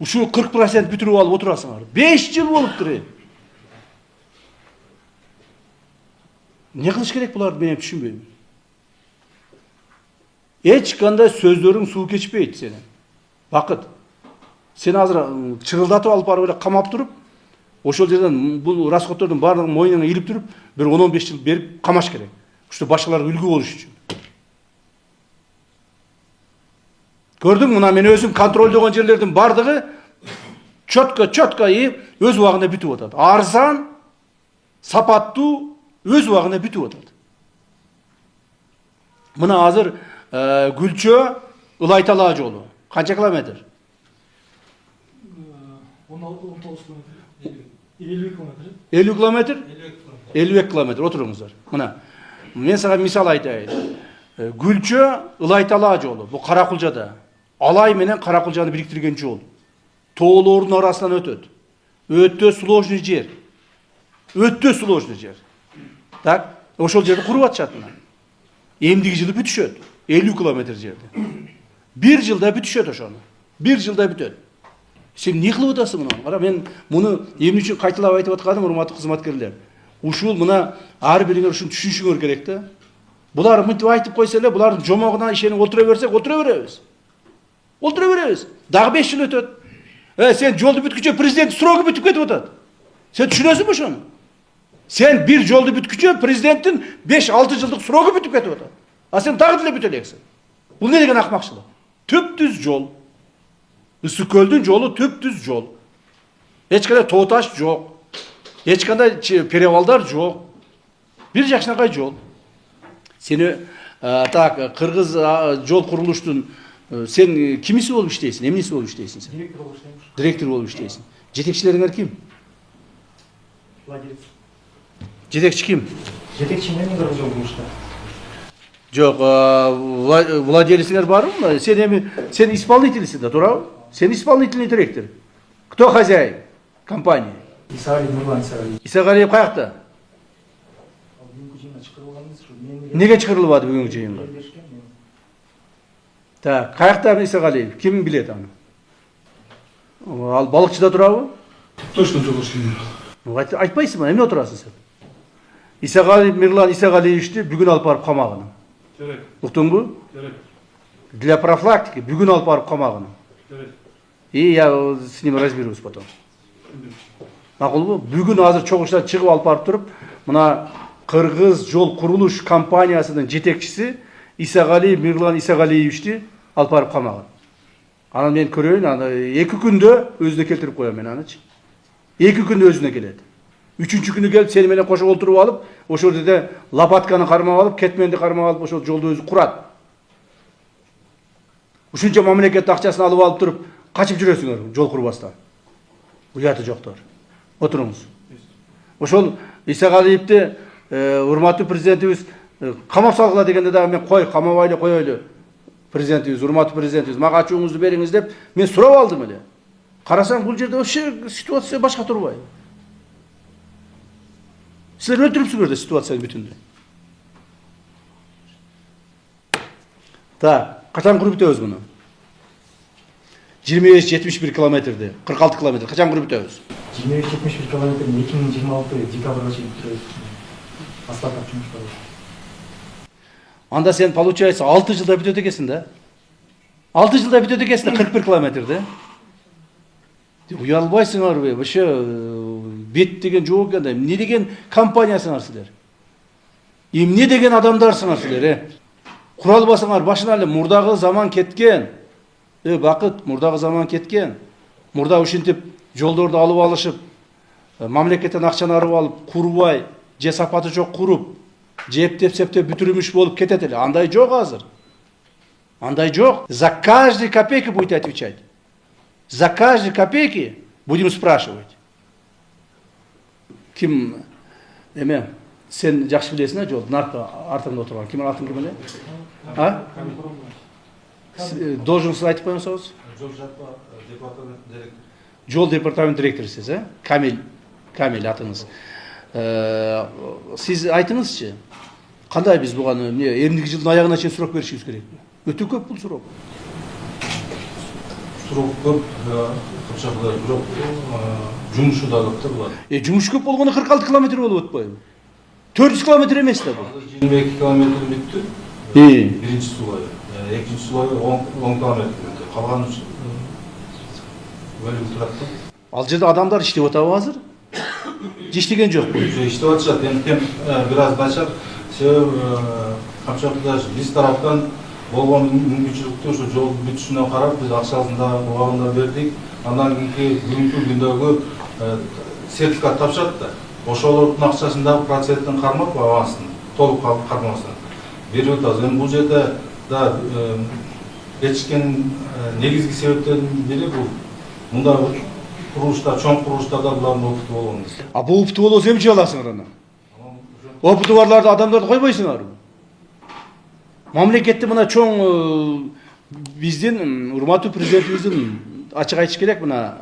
şu 40% bütürüp alıp oturasыңар. 5 yıl boluptur. Ne kılış gerek bulardı ben hep düşünbeyim. Hiç kanda sözlerin su geçpeydi senin. Vakıt. Seni azır çırıldatıp alıp arabaya kamap durup, ошол жерден бул расходтордун баардыгын мойнуна илип туруп, bir 10-15 жыл берип камаш керек. Уште башкаларга үлгү болуш үчүн. Көрдүң, мына мен өзүм контролдогон жерлердин баардыгы чөткө и өз убагында бүтүп атат. Арзан, сапаттуу, өз убагында бүтүп атат. Мына азыр Гүлчө Ылайтала жолу. Канча километр? 19 kilometre. 50 kilometre. 50 километр? 52 километр. Отырыңыздар. Мына. Мен саған мисал айтайын. Гүлчө Ылайтала жолу. Бұл Қарақұлжада. Алай менен Қарақұлжаны бириктирген жол. Тоолордун арасынан өтөт. Өтө сложный жер. Өтө сложный жер. Так, ошол жерди куруп атышат мына. Эмдиги жылы бүтүшөт. 50 километр жерде. Bir жылда бүтүшөт ошону. Bir жылда бүтөт. Сен не кылып атасың муну? Кара, мен муну эмне үчүн кайталап айтып атканым, урматтуу кызматкерлер. Ушул мына ар бириңер ушуну түшүнүшүңөр керек да. Булар мынтип айтып койсо эле, булардын жомогуна ишенип отура берсек, отура беребиз. Отура беребиз. Дагы 5 жыл өтөт. Сен жолду бүткүчө президент срогу бүтүп кетип атат. Сен түшүнөсүңбү ошону? Сен бир жолду бүткүчө президенттин 5-6 жылдык срогу бүтүп кетип атат. А сен дагы деле бүтө элексиң. Бул не деген акмакчылык? Түп-түз жол. Ысык көлдүн жолу түп-түз жол. Эч кандай тоо таш жок. Эч кандай перевалдар жок. Бир жакшынакай жол. Сени так кыргыз жол курулуштун сен кимиси болуп иштейсиң? Эмнеси болуп иштейсиң сен? Директор болуп иштейм. Директор болуп иштейсиң. Жетекчилериңер ким? Владелец. Жетекчи ким? Жетекчи менен кыргыз жол курулушта. Жок, владелециңер барбы? Сен исполнительсиң да, туурабы? Сен исполнительный директор. Кто хозяин компании? Исагалиев Нурлан Исагалиевич. Исагалиев каякта? Бүгүнкү жыйынга чакырылганбыз, мен Неге чакырылбады бүгүнкү жыйынга? Так, каякта Исагалиев? Ким билет аны? Ал балыкчыда турабы? Точно жол иштейм. Айтпайсыңбы, эмне отурасың сен? Исагалиев Мирлан Исагалиевичти бүгүн алып барып камагына. Керек. Уктуңбу? Керек. Для профилактики бүгүн алып барып камагына. Керек. И я с ним разберусь потом. Макулбу? Бүгүн азыр чогуштан чыгып алып барып туруп, мына Кыргыз жол курулуш компаниясынын жетекчиси Исагалиев Мирлан Исагалиевичти алып барып камаган. Анан мен көрөйүн, аны 2 күндө өзүнө келтирип коем мен анычы. 2 күндө өзүнө келет. 3-чү күнү келип сени менен кошо олтуруп алып, ошол жерде лопатканы кармап алып, кетменди кармап алып, ошол жолду өзү курат. Ушунча мамлекет акчасын алып алып туруп, качып жүрөсүңөр жол курбастан. Уяты жоктор. Отуруңуз. Ошол Исагалиевди урматтуу президентибиз камап салгыла дегенде дагы мен кой, камабайлы коелу. Президентибиз, урматтуу президентибиз, мага ачууңузду бериңиз деп мен сурап алдым эле. Карасаң бул жерде вообще ситуация башка турбай. Силер өлтүрүпсүңөр да ситуацияны бүтүндө. Так, качан куруп бүтөбүз муну? 25-71 километрди, 46 километр. Качан куруп бүтөбүз? 25-71 километрин 2026 декабрга чейин бүтөбүз. Асфальт жумуштары. Анда сен получается 6 жылда бүтөт экенсиң да. 6 жылда бүтөт экенсиң да 41 километрди. Уялбайсыңарбы? Вообще бет деген жок экен да. Эмне деген компаниясыңар силер? Эмне деген адамдарсыңар силер, Куралбасыңар башына эле мурдагы заман кеткен. Бакыт, мурдагы заман кеткен. Мурда ушинтип жолдорду алып алышып, мамлекеттен акчаны арып алып, курбай, же сапаты жок куруп, жептеп-септеп бүтүрүмүш болуп кетет эле. Андай жок азыр. Андай жок. За каждый копейку будете отвечать. За каждой копейки будем спрашивать. Ким эме сен жакшы билесиң жол наркы артыңда отурган. Ким атын ким эле? А? Должность айтып коюңуз. Жол департамент директорусуз, Камил атыңыз. Сиз айтыңызчы. Кандай биз буга эмдиги жылдын аягына чейин срок беришибиз керекпи? Өтө көп бул срок. Срок көп, кырчакта бирок жумушу да көп да булар. Жумуш көп болгондо 46 километр болуп атпайбы? 400 километр эмес да бул. 22 километр бүттү. Биринчи сулай. Экинчи сулай 10 километр бүттү. Калган бөлүп турат. Ал жерде адамдар иштеп атабы азыр? Иштеген жокпу? Иштеп атышат. Эми бир аз начар. Себеби камчатта биз тараптан болгон мүмкүнчүлүктү ошо жол бүтүшүнө карап биз акчасын да убагында бердик. Андан кийинки бүгүнкү күндөгү сертификат тапшырат да. Ошолордун акчасын да проценттен кармап авансын, толук кармасын. Берип атабыз. Эми бул жерде да кечиккен негизги себептердин бири бул. Мында курулуштар, чоң курулуштарда буларды окутуп болгонбуз. А бул укту болсо эмче аласыңар анан? Опыты барларды адамдарды койбойсуңарбы? Мамлекетти мына чоң биздин урматтуу президентибиздин ачык айтыш керек мына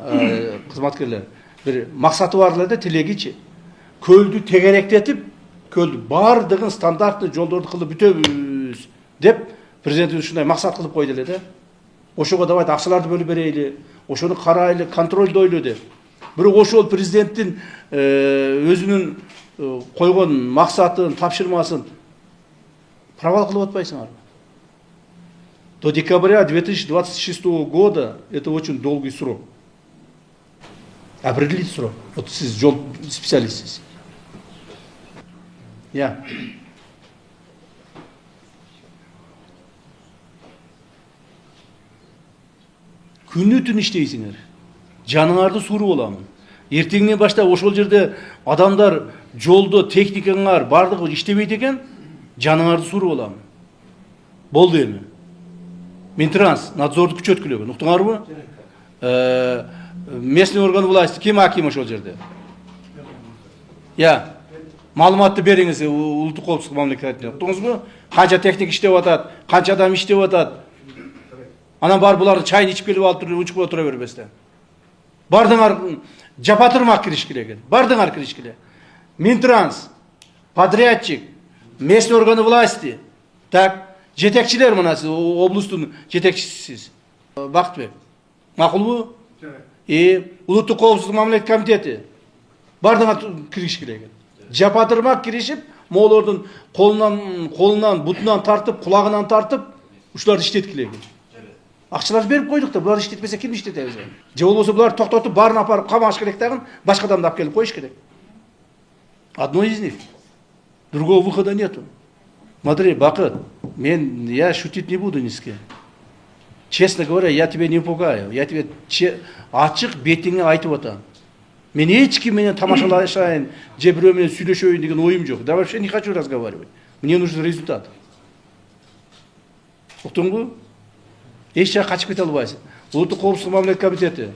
кызматкерлер. Бир максаты бар эле да тилегичи. Көлдү тегеректетип, көлдү бардыгын стандарттуу жолдорду кылып бүтөбүз деп президентибиз ушундай максат кылып койду эле да. Ошого давай акчаларды бөлүп берейли, ошону карайлы, контролдойлу деп. Бирок ошол президенттин өзүнүн койгон максатын, тапшырмасын провал кылып атпайсыңарбы? До декабря 2026 года это очень долгий срок. Определить срок. Вот сиз жол специалистсиз. Я. Күнү түн иштейсиңер. Жаныңарды сууруп аламын. Эртеңнен баштап ошол жерде адамдар жолдо техникаңар бардыгы иштебейт экен, жаныңарды сууруп аламын. Болду эми. Минтранс надзорду күчөткүлөгөн. Уктуңарбы? Местный орган власти ким аким ошол жерде? Я. Маалыматты бериңиз улуттук коопсуздук мамлекетине. Уктуңузбу? Канча техник иштеп атат, канча адам иштеп атат. Анан бар буларды чайын ичип келип алып туруп учуп отура бербестен. Бардыңар жапатырмак кириш керек. Бардыңар кириш керек. Минтранс, подрядчик, местный органы власти. Так, жетекчилер мына сиз облустун жетекчисисиз. Бактыбек. Макулбу? Улуттук коопсуздук мамлекет комитети. Бардыңар кириш керек. Жапатырмак киришип, моолордун колунан, бутунан тартып, кулагынан тартып, ушуларды иштеткиле. Акчаларды берип койдук да, булар иштетпесе ким иштетебиз? Же болбосо булар токтотуп баарын апарып камаш керек дагы, башка адамды алып келип коюш керек. Одно из них. Другого выхода нету. Смотри, Бакыт, я шутить не буду ни с кем. Честно говоря, я тебя не пугаю. Я тебе ачык бетиңе айтып атам. Мен эч ким менен тамашалашайын, же бирөө менен сүйлөшөйүн деген оюм жок. Да вообще не хочу разговаривать. Мне нужен результат. Уктуңбу? Эч жака качып кете албайсың. Улуттук коопсуздук мамлекет комитети.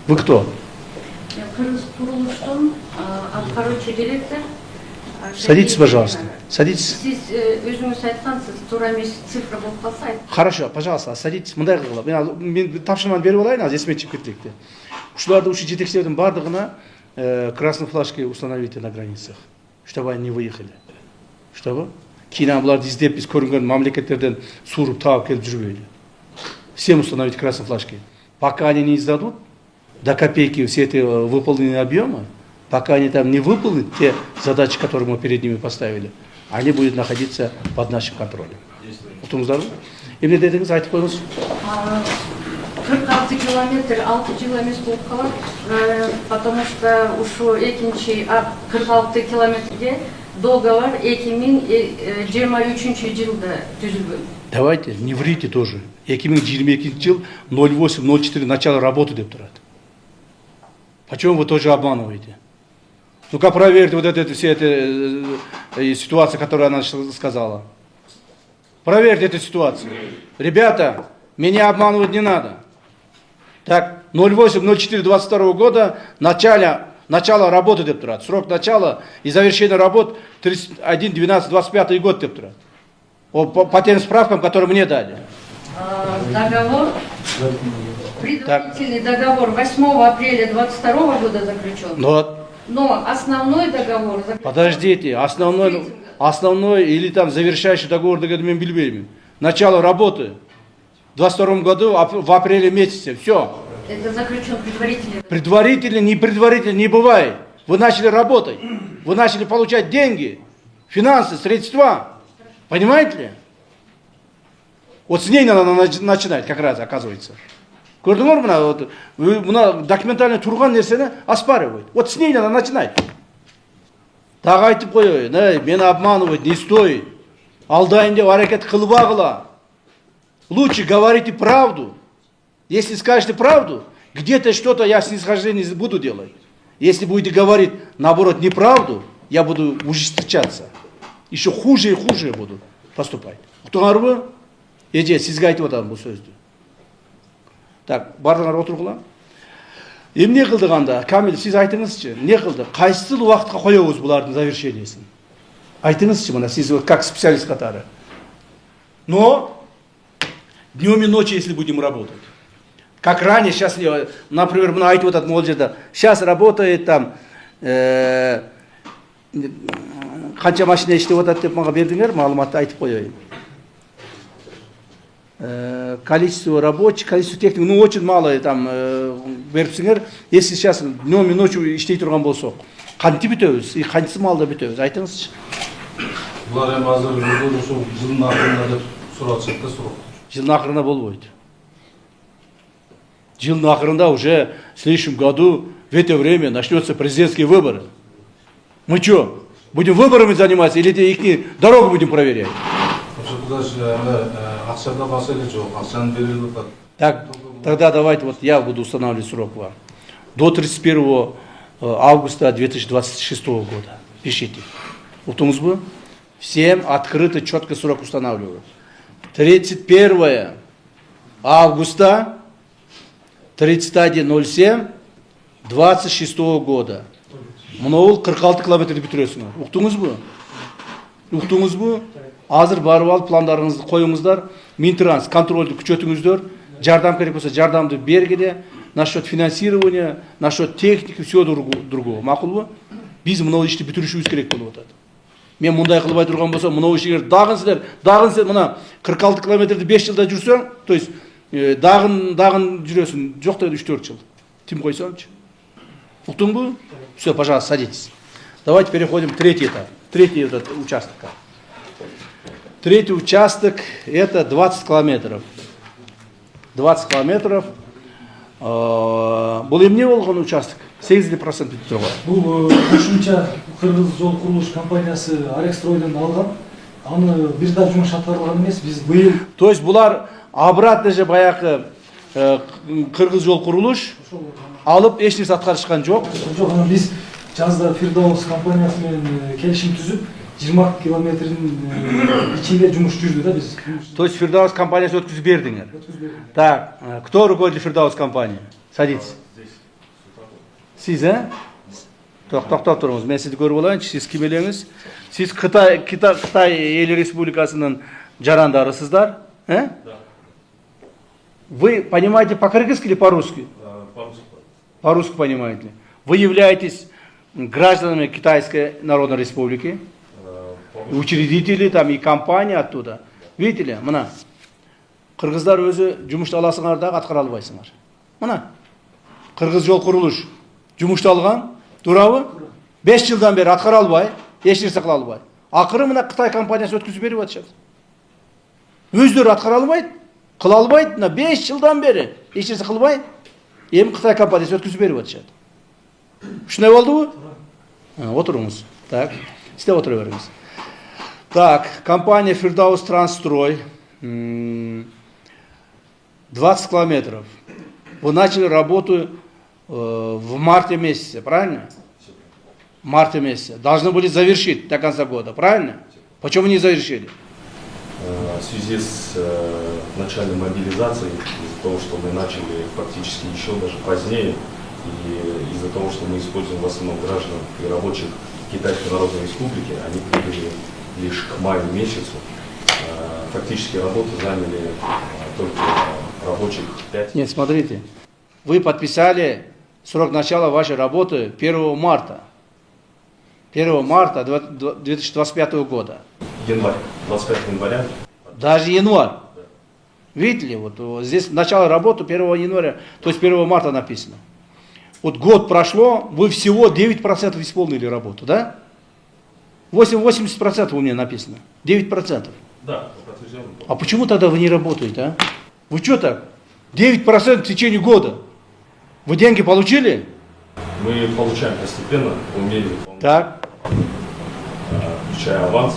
Вы кто? Я Кыргыз-Курулуштун аткаруучу директор. Садитесь, пожалуйста. Садитесь. Сиз өзүңүз айткансыз, туура эмес цифра болуп калса айт. Хорошо, пожалуйста, садитесь. Мындай кылгыла. Мен тапшырманы берип алайын, азыр эсиме чыгып кетти. Ушуларды ушу жетекчилердин бардыгына красные флажки установите на границах, чтобы они не выехали. Чтобы кийин буларды издеп биз көрүнгөн мамлекеттерден сууруп таап келип жүрбөйлү. Всем установить красные флажки. Пока они не издадут до копейки все эти выполненные объемы, пока они там не выполнят те задачи, которые мы перед ними поставили, они будут находиться под нашим контролем. Уктуңуздарбы? Эмне дедиңиз, айтып коюңуз. 46 километр 6 жыл эмес болуп калат, потому что ушу экинчи 46 километрге договор 2023 жылда түзүлгөн. Давайте, не врите тоже. 2022 жыл 08-04 начало работы деп турат. Почему вы тоже обманываете? Ну-ка проверьте вот все эти ситуации, которые она сказала. Проверьте эту ситуацию. Ребята, меня обманывать не надо. Так, 08-04-22 года начало работы деп турат. Срок начала и завершения работ 31-12-25 год деп турат. По тем справкам, которые мне дали. Договор, предварительный договор 8 апреля 22 года заключен. Но основной договор... Подождите, основной или там завершающий договор, мен билбеймин. Начало работы в 22 году, в апреле месяце, все. Это заключен предварительный. Предварительно не бывает. Вы начали работать, вы начали получать деньги, финансы, средства. Понимаете ли? Вот с ней надо начинать, как раз, оказывается. Көрдүңөр мына документально турган нерсени оспаривать. Вот с ней надо начинать. Так айтып коеюн, мени обманывать не стоит. Алдайын деп аракет кылбагыла. Лучше говорите правду. Если скажете правду, где-то что-то я снисхождение буду делать. Если будете говорить, наоборот, неправду, я буду ужесточаться. Еще хуже и хуже буду поступать. Уктуңарбы? Эже, сизге айтып атам бул сөздү. Так, бардыңар отургула. Эмне кылдык анда? Камил, сиз айтыңызчы. Эмне кылдык? Кайсыл убакытка коебуз булардын завершениясын? Айтыңызчы мына сиз вот как специалист катары. Но днем и ночью, если будем работать. Как ранее, сейчас, например, мына айтып атат могул жерде. Сейчас работает там канча машина иштеп атат деп мага бердиңер, маалыматты айтып коеюн. Количество рабочих, количество техник, ну очень мало там берипсиңер. Если сейчас днем и ночью иштей турган болсок, кантип бүтөбүз, канчасы маалда бүтөбүз, айтыңызчы. Булар эми азыр ошо жылдын акырында деп сурашат да суроо. Жылдын акырында болбойт. Жылдын акырында уже в следующем году в это время начнется президентские выборы. Мы что, будем выборами заниматься или их дорогу будем проверять? Акчада маселе жок, акчаны берилип атат. Так, тогда давайте вот я буду устанавливать срок вам. До 31 августа 2026 года. Пишите. Уктуңузбу? Всем открытый, четкий срок устанавливаю. 31 августа 31.07.26 года. Мынау 46 километрді бүтүрөсүңөр. Уктуңузбу? Уктуңузбу? Азыр барып алып пландарыңызды коюңуздар. Минтранс контролду күчөтүңүздөр. Жардам керек болсо жардамды бергиле. Насчет финансирования, насчет техники, все другого. Макулбу? Биз мынау ишти бүтүрүшүбүз керек болуп атат. Мен мындай кылбай турган болсом, мынау ишиңер дагы силер мына 46 километрди 5 жылда жүрсөң, то есть дагын жүрөсүң, жок дегенде 3-4 жыл. Тим койсомчу. Уктуңбу? Все, пожалуйста, садитесь. Давайте переходим к третий этап. Третий этот участок. Третий участок это 20 километров. 20 километров. Бул эмне болгон участок? 8% бүтүп турган. Бул кошумча Кыргыз жол курулуш компаниясы Арекстройдон алган. Аны бир да жумуш аткарылган эмес. Биз быйыл. То есть булар обратно же баягы Кыргыз жол курулуш алып эч нерсе аткарышкан жок. Жок, биз жазда Фирдаус компаниясы менен келишим түзүп 20 километрдин ичинде жумуш жүрдү да биз. То есть Фирдаус компаниясы өткүзүп бердиңер. Так, кто руководитель Фирдаус компании? Садитесь. Сиз, токтоп туруңуз. Мен сизди көрүп алайынчы. Сиз ким элеңиз? Сиз Кытай Эл Республикасынын жарандарысыздар, Да. Вы понимаете по-кыргызски или по-русски? По-русски. По-русски понимаете. Вы являетесь гражданами Китайской Народной Республики, учредители там и компания оттуда. Видите ли, мына кыргыздар өзү жумушту аласыңар дагы аткара албайсыңар. Мына Кыргыз жол курулуш жумушту алган, туурабы? 5 жылдан бери аткара албай, эч нерсе кыла албай. Акыры мына Кытай компаниясы өткүзүп берип атышат. Өздөрү аткара албайт, кыла албайт, мына 5 жылдан бери эч нерсе кылбай, эми Кытай компаниясы өткүзүп берип атышат. Ушундай болдубу? Отуруңуз. Так, сиз отура бериңиз. Так, компания Фирдаус Трансстрой, 20 километров. Вы начали работу в марте месяце, правильно? В марте месяце. Должны были завершить до конца года, правильно? Почему не завершили? В связи с начальной мобилизацией, из-за того, что мы начали фактически еще даже позднее, и из-за того, что мы используем в основном граждан и рабочих Китайской Народной Республики, они прибыли лишь к маю месяцу. Фактически работы заняли только рабочих 5. Нет, смотрите, вы подписали срок начала вашей работы 1 марта. 1 марта 2025 года. Январь, 25 января. Даже январь. Видите ли, вот здесь начало работы 1 января, то есть 1 марта написано. Вот год прошло, вы всего 9% исполнили работу, да? 80% у меня написано. 9%. Да, подтвержден. А почему тогда вы не работаете, а? Вы что так? 9% в течение года. Вы деньги получили? Мы получаем постепенно, по мере выполнения. Так. Включая аванс,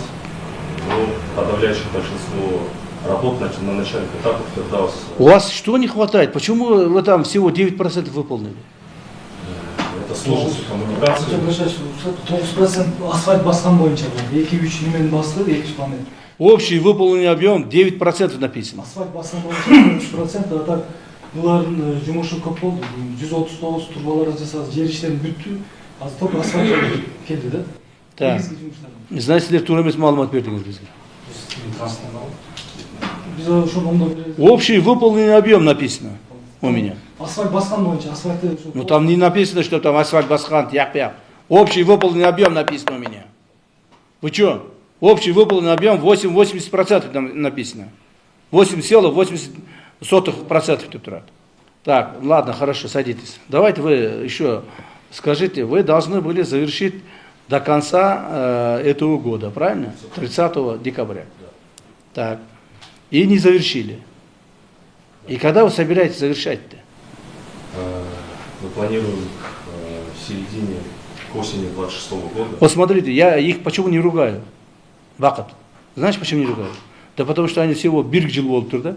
но подавляющее большинство работ на начальных этапах Фирдаус. У вас что не хватает? Почему вы там всего 9% выполнили? Это сложность коммуникации. 9% асфальт баскан боюнча 2-3 немен басты, 2 панель. Общий выполненный объем 9% написано. Асфальт баскан боюнча 3%, а так Булардын жумушу көп болду. 139 турбаларды жасадық, жер иштерин бүттү. Азыр топ асфальт келди да. Так. Негизги жумуштар. Значит, силер туура эмес маалымат бердиңиз бизге. Биз ошону оңдоп беребиз. Общий выполненный объем написано у меня. Асфальт баскан боюнча, асфальтты Ну там не написано, что там асфальт басқан, тяк-пяк. Общий выполненный объем написано у меня. Вы что? Общий выполненный объем 80% там написано. 8,80% тут рад. Так, ладно, хорошо, садитесь. Давайте вы еще скажите, вы должны были завершить до конца этого года, правильно? 30 декабря. Так. И не завершили. И когда вы собираетесь завершать-то? Мы планируем в середине, к осени 26 года. Вот смотрите, я их почему не ругаю? Вакыт. Знаешь, почему не ругаю? Да потому что они всего bir жыл болып тұр да.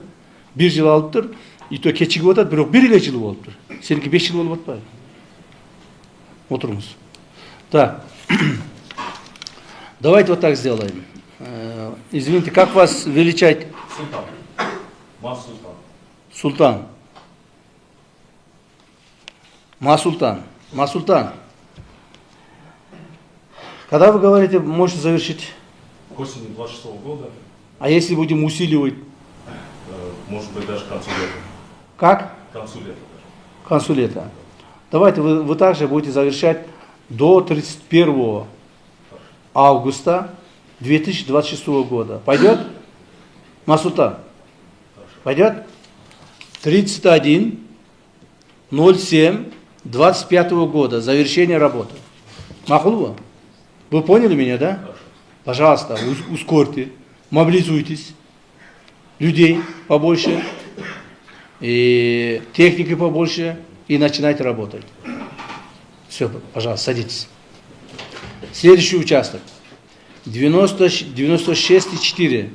Bir жыл алып тұр, и то кечігіп отады, бірақ bir эле жыл болып тұр. Сенікі 5 жыл болып отпайды. Отырыңыз. Так. Давайте вот так сделаем. Извините, как вас величать? Султан. Мас-Султан. Султан. Масултан. Масултан. Когда вы говорите, можете завершить? К осени 26 года, А если будем усиливать? может быть, даже к концу лета. Как? К концу лета даже. К концу лета. Давайте вы также будете завершать до 31 августа 2026 года. Пойдет? Масултан? Пойдет? 31.07.25 года. Завершение работы. Махулова? Вы поняли меня, да? Пожалуйста, ускорьте, мобилизуйтесь. Людей побольше, и техники побольше, и начинайте работать. Все, пожалуйста, садитесь. Следующий участок. 96,4.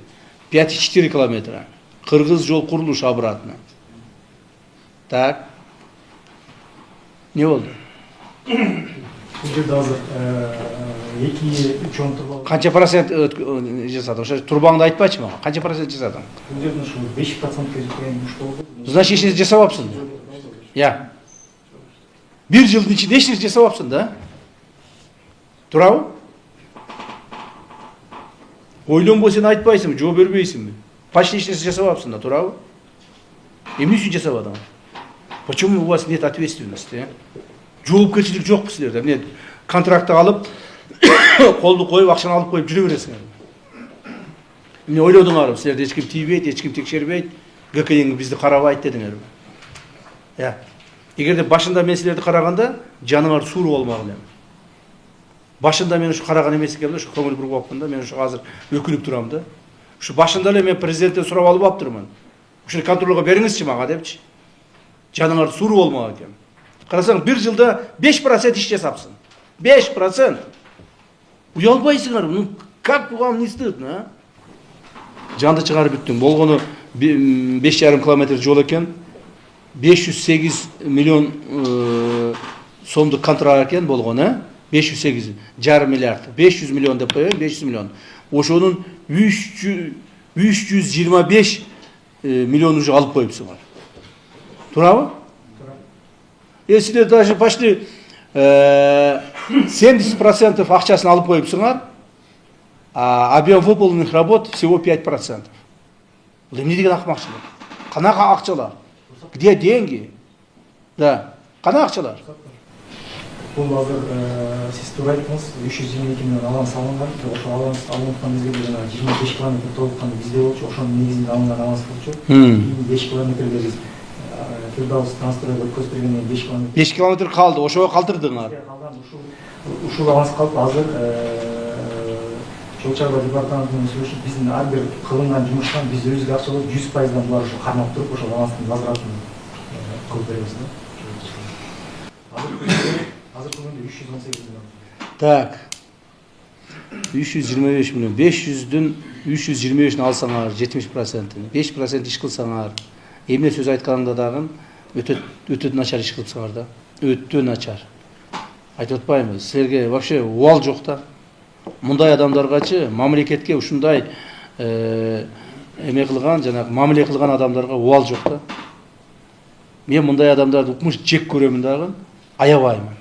5,4 километра. Кыргыз жол курулуш обратно. Так. Не болду? Бул жерде азыр 2-3 турба. Канча процент жасадың? Ошо турбаңды айтпачы мага. Канча процент жасадың? Бул жерден ушу 5%га жеткен ушул болду. Значит, эч нерсе жасабапсың. Я. Bir жылдын ичинде эч нерсе жасабапсың да? Туурабы? Ойлонбой сен айтпайсың, жооп бербейсиңби? Почти эч нерсе жасабапсың да, туурабы? Эмне үчүн жасабадың? Почему у вас нет ответственности? Жоопкерчилик жокпу силерде? Эмне контрактты алып, колду коюп, акчаны алып коюп жүрө бересиңер. Эмне ойлодуңарбы? Силерди эч ким тийбейт, эч ким текшербейт, ГКН бизди карабайт дедиңерби? Я. Эгерде башында мен силерди караганда, жаныңар суур болмак элем. Башында мен ушу караган эмес экенмин, ушу көңүл буруп алыпмын да, мен ушу азыр өкүнүп турам да. Ушу башында эле мен президенттен сурап алып аптырмын. Ушуну контролго бериңизчи мага депчи. Жаныңар суур болмак экен. Карасаң, bir жылда 5% иш жасапсың. 5%. Уялбайсыңар, ну как вам не стыдно, а? Жанды чыгарып бүттүң. Болгону 5,5 километр жол экен. 508 миллион сомдук контракт экен болгону, 508,5 миллиард. 500 миллион деп коеюн, 500 миллион. Ошонун 325 миллион уже алып коюпсуңар. Туурабы? Силер даже почти 70% акчасын алып коюпсуңар, а объем выполненных работ всего 5%. Бул эмне деген акмакчылык? Канака акчалар? Где деньги? Да. Кана акчалар? Бул азыр сиз туура айттыңыз, 322 миллион алан салынган. Ошо алан салынган мезгилде жана 25 километр толуккан бизде болчу, ошонун негизинде алынган алан болчу. 5 километрге биз Фирдаус трансферге көз бергенден 5 километр. 5 километр калды, ошого калтырдыңар. Ушул аланс калып азыр Жол чарба департаментинин сүйлөшүп биздин ар бир кылынган жумуштан биз өзүбүз акчалап 100%дан булар ушу кармап туруп ошол аланстын возвратын кылып беребиз да. Азыр күндө 318 миллион. Так. 325 миллион. 500'дүн 325'ин алсаңар 70%, 5% иш кылсаңар, эмне сөз айтканыңда дагы өтө начар иш кылсаңар да. Өтө начар. Айтып атпаймынбы? Силерге вообще убал жок да. Мындай адамдаргачы мамлекетке ушундай эме кылган, жанагы мамиле кылган адамдарга убал жок да. Мен мындай адамдарды укмуш жек көрөмүн дагы, аябаймын.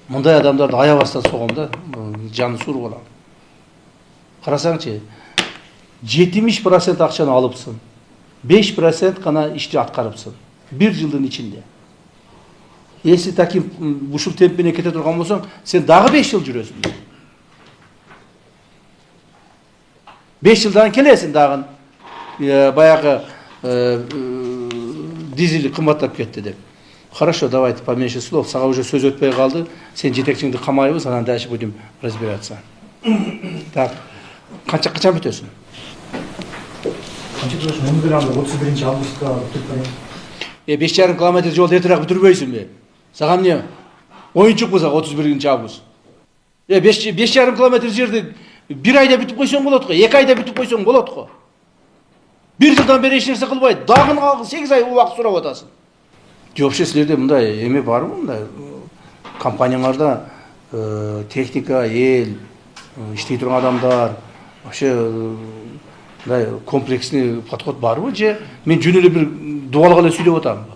Мындай адамдарды аябастан согом да, жаны суур болам. Карасаңчы, 70% акчаны алыпсың. 5% гана ишти аткарыпсың. 1 жылдын ичинде. Если таким ушул темп менен кете турган болсоң, сен дагы 5 жыл жүрөсүң. 5 жылдан келесиң дагы. Баягы дизель кымбаттап кетти деп. Хорошо, давайте поменьше слов. Сага уже сөз өтпөй калды. Сен жетекчиңди камайбыз, анан дальше будем разбираться. Так. Качан бүтөсүң? Канча бүтөсүң? Муну деле 31-августка бүтүп берем. 5,5 километр жол эртерээк бүтүрбөйсүңбү? Сага эмне? Оюнчукпу сага 31-август. 5,5 километр жерди 1 айда бүтүп койсоң болот го, 2 айда бүтүп койсоң болот го. 1 жылдан бери эч нерсе кылбай, дагы 8 ай убакыт сурап атасың. Вообще силерде мындай эме барбы, мындай компанияларда техника, эл, иштей турган адамдар, вообще мындай комплексный подход барбы же мен жөн эле бир дубалга эле сүйлөп атамбы?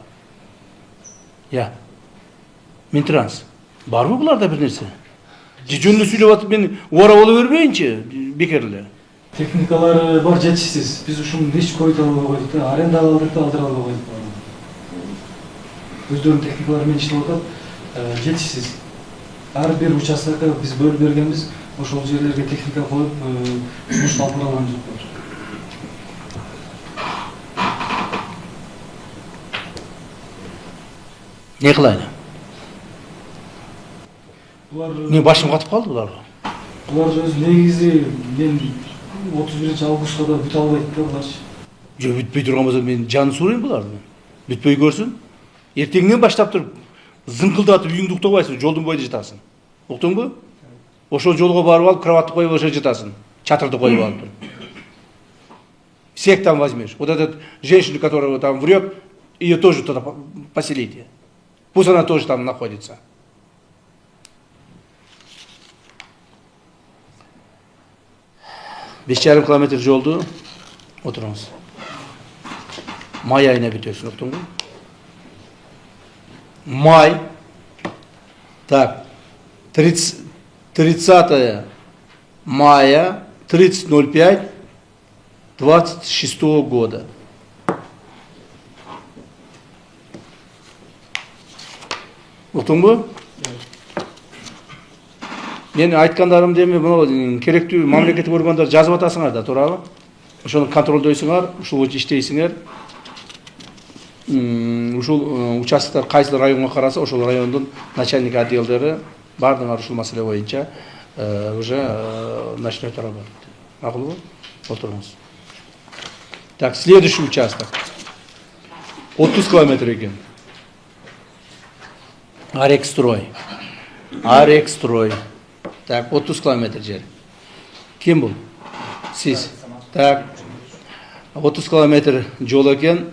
Я. Минтранс. Барбы буларда бир нерсе? Же жөн эле сүйлөп атып мен убара боло бербейинчи, бекер эле. Техникалары бар, жетишсиз. Биз ушуну лич койдук албай койдук да, арендага алдык да алдыра албай койдук. Өздөрүнүн техникалары менен иштеп атат, жетишсиз. Ар бир участкага биз бөлүп бергенбиз, ошол жерлерге техника коюп, жумуш алып барган жок. Не кылайын? Булар Мен башым катып калды буларга. Булар өз негизи мен 31-августка да бүтө албайт да буларчы. Жо бүтпөй турган болсо мен жаны суурайм буларды. Бүтпөй көрсүн. Эртеңден баштап туруп зыңкылдатып үйүңдү уктабайсың, жолдун бойунда жатасың. Уктуңбу? Ошол жолго барып алып, кроватты коюп ошо жатасың. Чатырды коюп алып. Всех там возьмешь. Вот этот женщину, которая там врет, ее тоже туда поселите. Пусть она тоже там находится. Беш жарым километр жолду отуруңуз. Май айына бүтөсүн, уктуңбу? Май. Так. 30 мая 30.05.26 года. Уктуңбу? Мен айткандарым деме, мына керектүү мамлекеттик органдар жазып атасыңар да, туурабы? Ошону контролдойсуңар, ушул боюнча иштейсиңер. Ушул участоктор кайсы районго караса, ошол райондун начальник отделдери бардыңар ушул маселе боюнча уже начнет работать. Макулбу? Отуруңуз. Так, следующий участок. 30 километр экен. Арекстрой. Арекстрой. Так, 30 километр жер. Ким бул? Сиз. Так. 30 километр жол экен.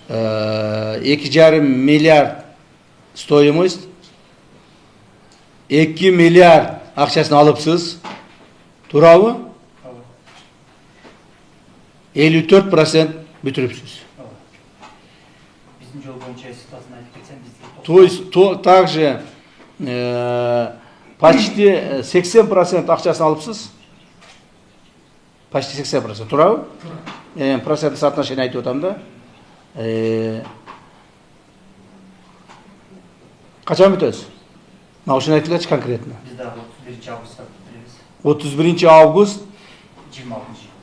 2,5 миллиард стоимость. 2 миллиард акчасын алыпсыз. Туурабы? 54% бүтүрүпсүз. Биздин жол боюнча ситуацияны айтып кетсем, бизде. То есть также почти 80% акчасын алыпсыз. Почти 80%. Туурабы? Процент соотношение айтып атам да. Качан бүтөсүз? Мына ушуну айтылачы конкретно. Бизде 31 августта бүтүрөбүз. 31 август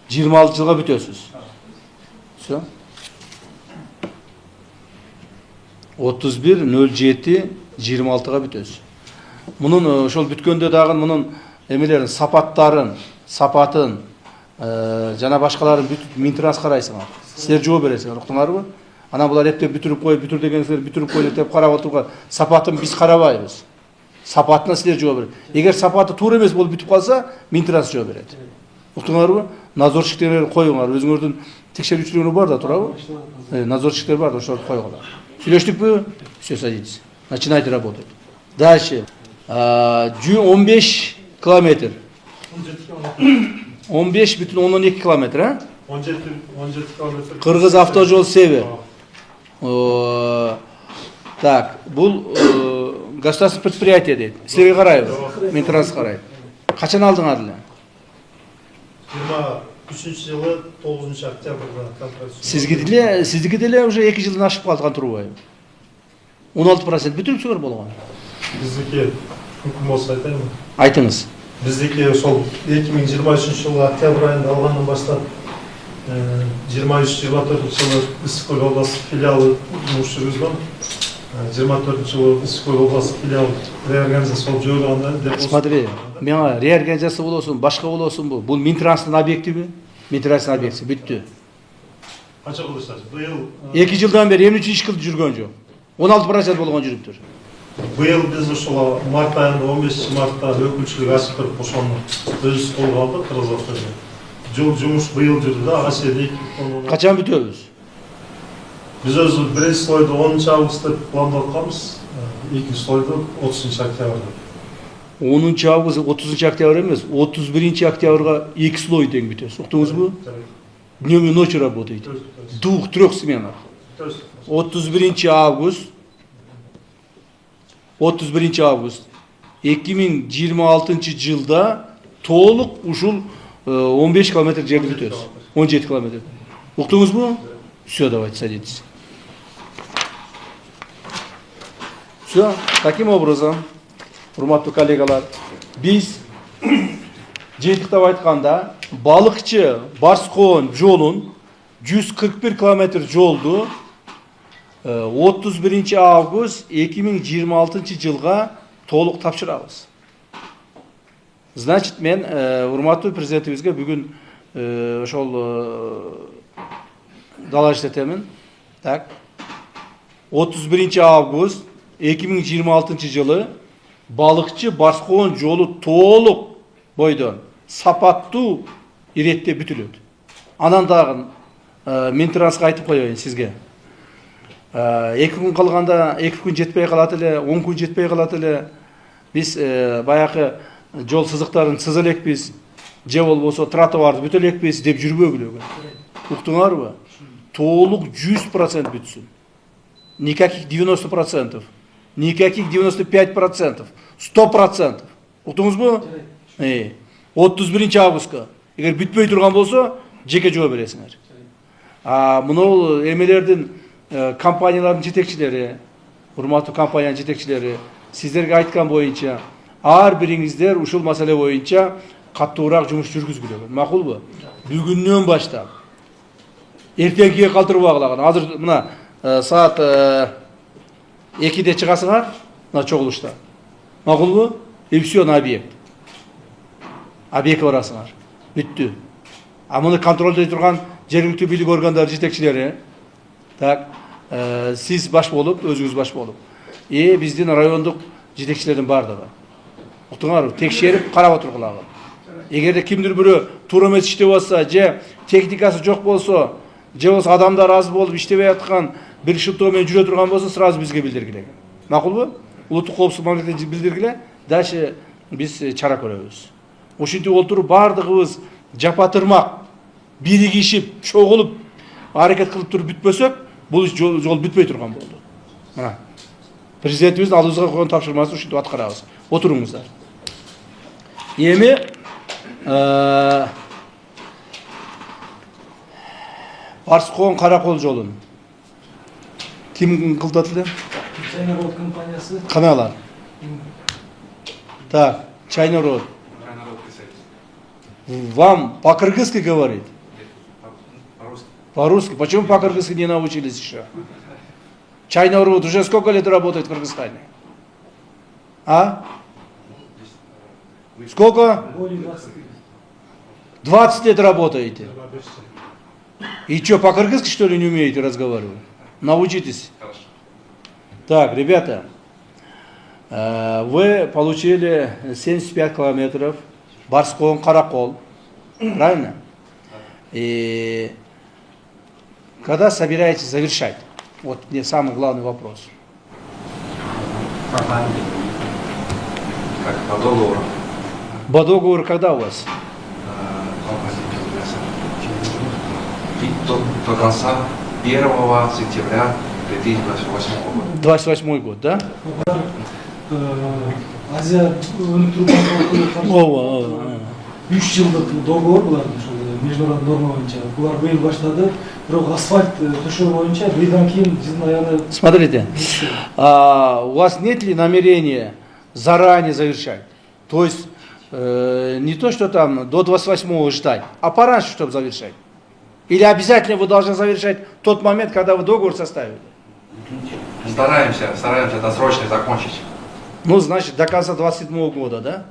26 жылга бүтөсүз. Все. 31.07.26-га бүтөсүз. Мунун ошол бүткөндө дагы мунун эмелерин, сапаттарын, сапатын жана башкаларын бүтүп Минтранс карайсыңар. Силер жооп бересиңер, уктуңарбы? Анан булар эптеп бүтүрүп коюп, бүтүр дегенсиңер, бүтүрүп коюп деп карап отурган сапатын биз карабайбыз. Сапатына силер жооп берет. Эгер сапаты туура эмес болуп бүтүп калса, Минтранс жооп берет. Уктуңарбы? Надзорщиктерди коюңар, өзүңөрдүн текшерүүчүлөрү бар да, туурабы? Надзорщиктер бар да, ошолорду койгула. Сүйлөштүкпү? Все, садитесь. Начинайте работать. Дальше. 15 километр. 15,2 километр, а? 17 километр. Кыргыз автожол Север. Так, бұл государственный предприятие дейді. Сіздерге қараймыз, Минтранс қарайды. Қашан алдыңар деле? 23 жылы 9 октябрда контракт. Сіздікі деле уже 2 жылдан ашып қалдыған тұрбай. 16% бүтүрсүңөр болгон. Биздики мүмкін болса айтайын. Айтыңыз. Биздики сол 2023 жылы октябрь айында алғаннан бастап 23-24 жылы Ыстықкөл облыстық филиалы жұмыс жүргізген. 24 жылы Ыстықкөл облыстық филиалы реорганизация болып жойылғанда. Смотри, мен реорганизация болосун, башка болосун бул. Бул Минтранстын объектиби, Минтранстын объекти бүттү. Қанша кылышасыз? Быйыл 2 жылдан бери эмне үчүн иш кылып жүргөн жок. 16% болгон жүрүптүр. Быйыл біз ошол март айында 15 мартта өкүлчүлүк ачып туруп ошону өзүбүз колго алдык Кыргызстанда. Жұмыс быйыл жүрдү да, ага сен Качан бүтөбүз? Biz özü birinci slойду 10 августта пландап атканбыз, экинчи слойду 30 октябрда. 10 август 30 октябрь эмес, 31 октябрга 2 слой тең бүтөбүз. Уктуңузбу? Днем и ночью работаете. 2-3 сменах. 31 август 2026 жылда толук ушул 15 километр жерди бүтөбүз. 17 километр. Уктуңузбу? Все, давайте садитесь. Все, таким образом, урматтуу коллегалар, биз жыйынтыктап айтканда балыкчы Барскоон жолун 141 километр жолду 31 август 2026 жылга толук тапшырабыз. Значит, мен урматтуу президентибизге бүгүн ошол доложить этемин. Так. 31 август 2026 жылы балыкчы Барскоон жолу толук бойдон сапаттуу иретте бүтүлөт. Анан дагы Минтранска айтып коеюн сизге. 2 күн калганда 2 күн жетпей калат эле, 10 күн жетпей калат эле. Биз баягы жол сызыктарын сыза элекпиз, же болбосо тротуарды бүтө элекпиз деп жүрбөгүлөгө. Уктуңарбы? Толук 100% бүтсүн. Никаких 90%, никаких 95%, 100%. Уктуңузбу? 31 августка. Эгер бүтпөй турган болсо, жеке жөө бересиңер. Мынау эмелердин компаниялардын жетекчилери, урматтуу компаниянын жетекчилери сиздерге айткан боюнча ар бириңиздер ушул маселе боюнча каттуураак жумуш жүргүзгүлөгүл. Макулбу? Бүгүннөн баштап эртеңкиге калтырбагылаган. Азыр мына саат 2-де чыгасыңар, мына чогулушта. Макулбу? И все на объект. Объектке барасыңар. Бүттү. Муну контролдой турган жергиликтүү бийлик органдары жетекчилери, так, сиз баш болуп, өзүңүз баш болуп. Биздин райондук жетекчилердин бардыгы. Уктуңарбы? Текшерип карап отургулагы. Эгерде кимдир бирөө туура эмес иштеп атса, же техникасы жок болсо, же болсо адамдар аз болуп иштебей аткан бир шылтоо менен жүрө турган болсо, сразу бизге билдиргиле. Макулбу? Улуттук коопсуздук мамлекетине билдиргиле, дальше биз чара көрөбүз. Ошентип олтуруп бардыгыбыз жапатырмак биригишип, чогулуп аракет кылып туруп бүтпөсөк, бул жол бүтпөй турган болду. Мына президентибиздин алдыбызга койгон тапшырмасын ушинтип аткарабыз. Отуруңуздар. Эми Барскоон Каракол жолун ким кылдат эле? China Road компаниясы. Каналар. Так, China Road. Вам по-кыргызски говорит? По-русски. Почему по-кыргызски не научились еще? China Road уже сколько лет работает в Кыргызстане? Сколько? Более 20 лет. 20 лет работаете. И что, по-кыргызски что ли не умеете разговаривать? Научитесь. Так, ребята, вы получили 75 километров Барскоон Каракол, правильно? И когда собираетесь завершать? Вот мне самый главный вопрос. Как по договору. По договору когда у вас? И до конца 1 сентября 2028 года. 28 год, да? Азия өнүктүрүү банкы Ооба. 3 жылдык договор булардын ошол международный норма боюнча. Булар быйыл баштады. Бирок асфальт төшөө боюнча быйылдан кийин жылдын аягына. Смотрите, у вас нет ли намерения заранее завершать? То есть не то, что там до 28-го ждать, а пораньше, чтобы завершать. Или обязательно вы должны завершать в тот момент, когда вы договор составили? Стараемся досрочно закончить. Ну, значит, до конца 27-го года, да?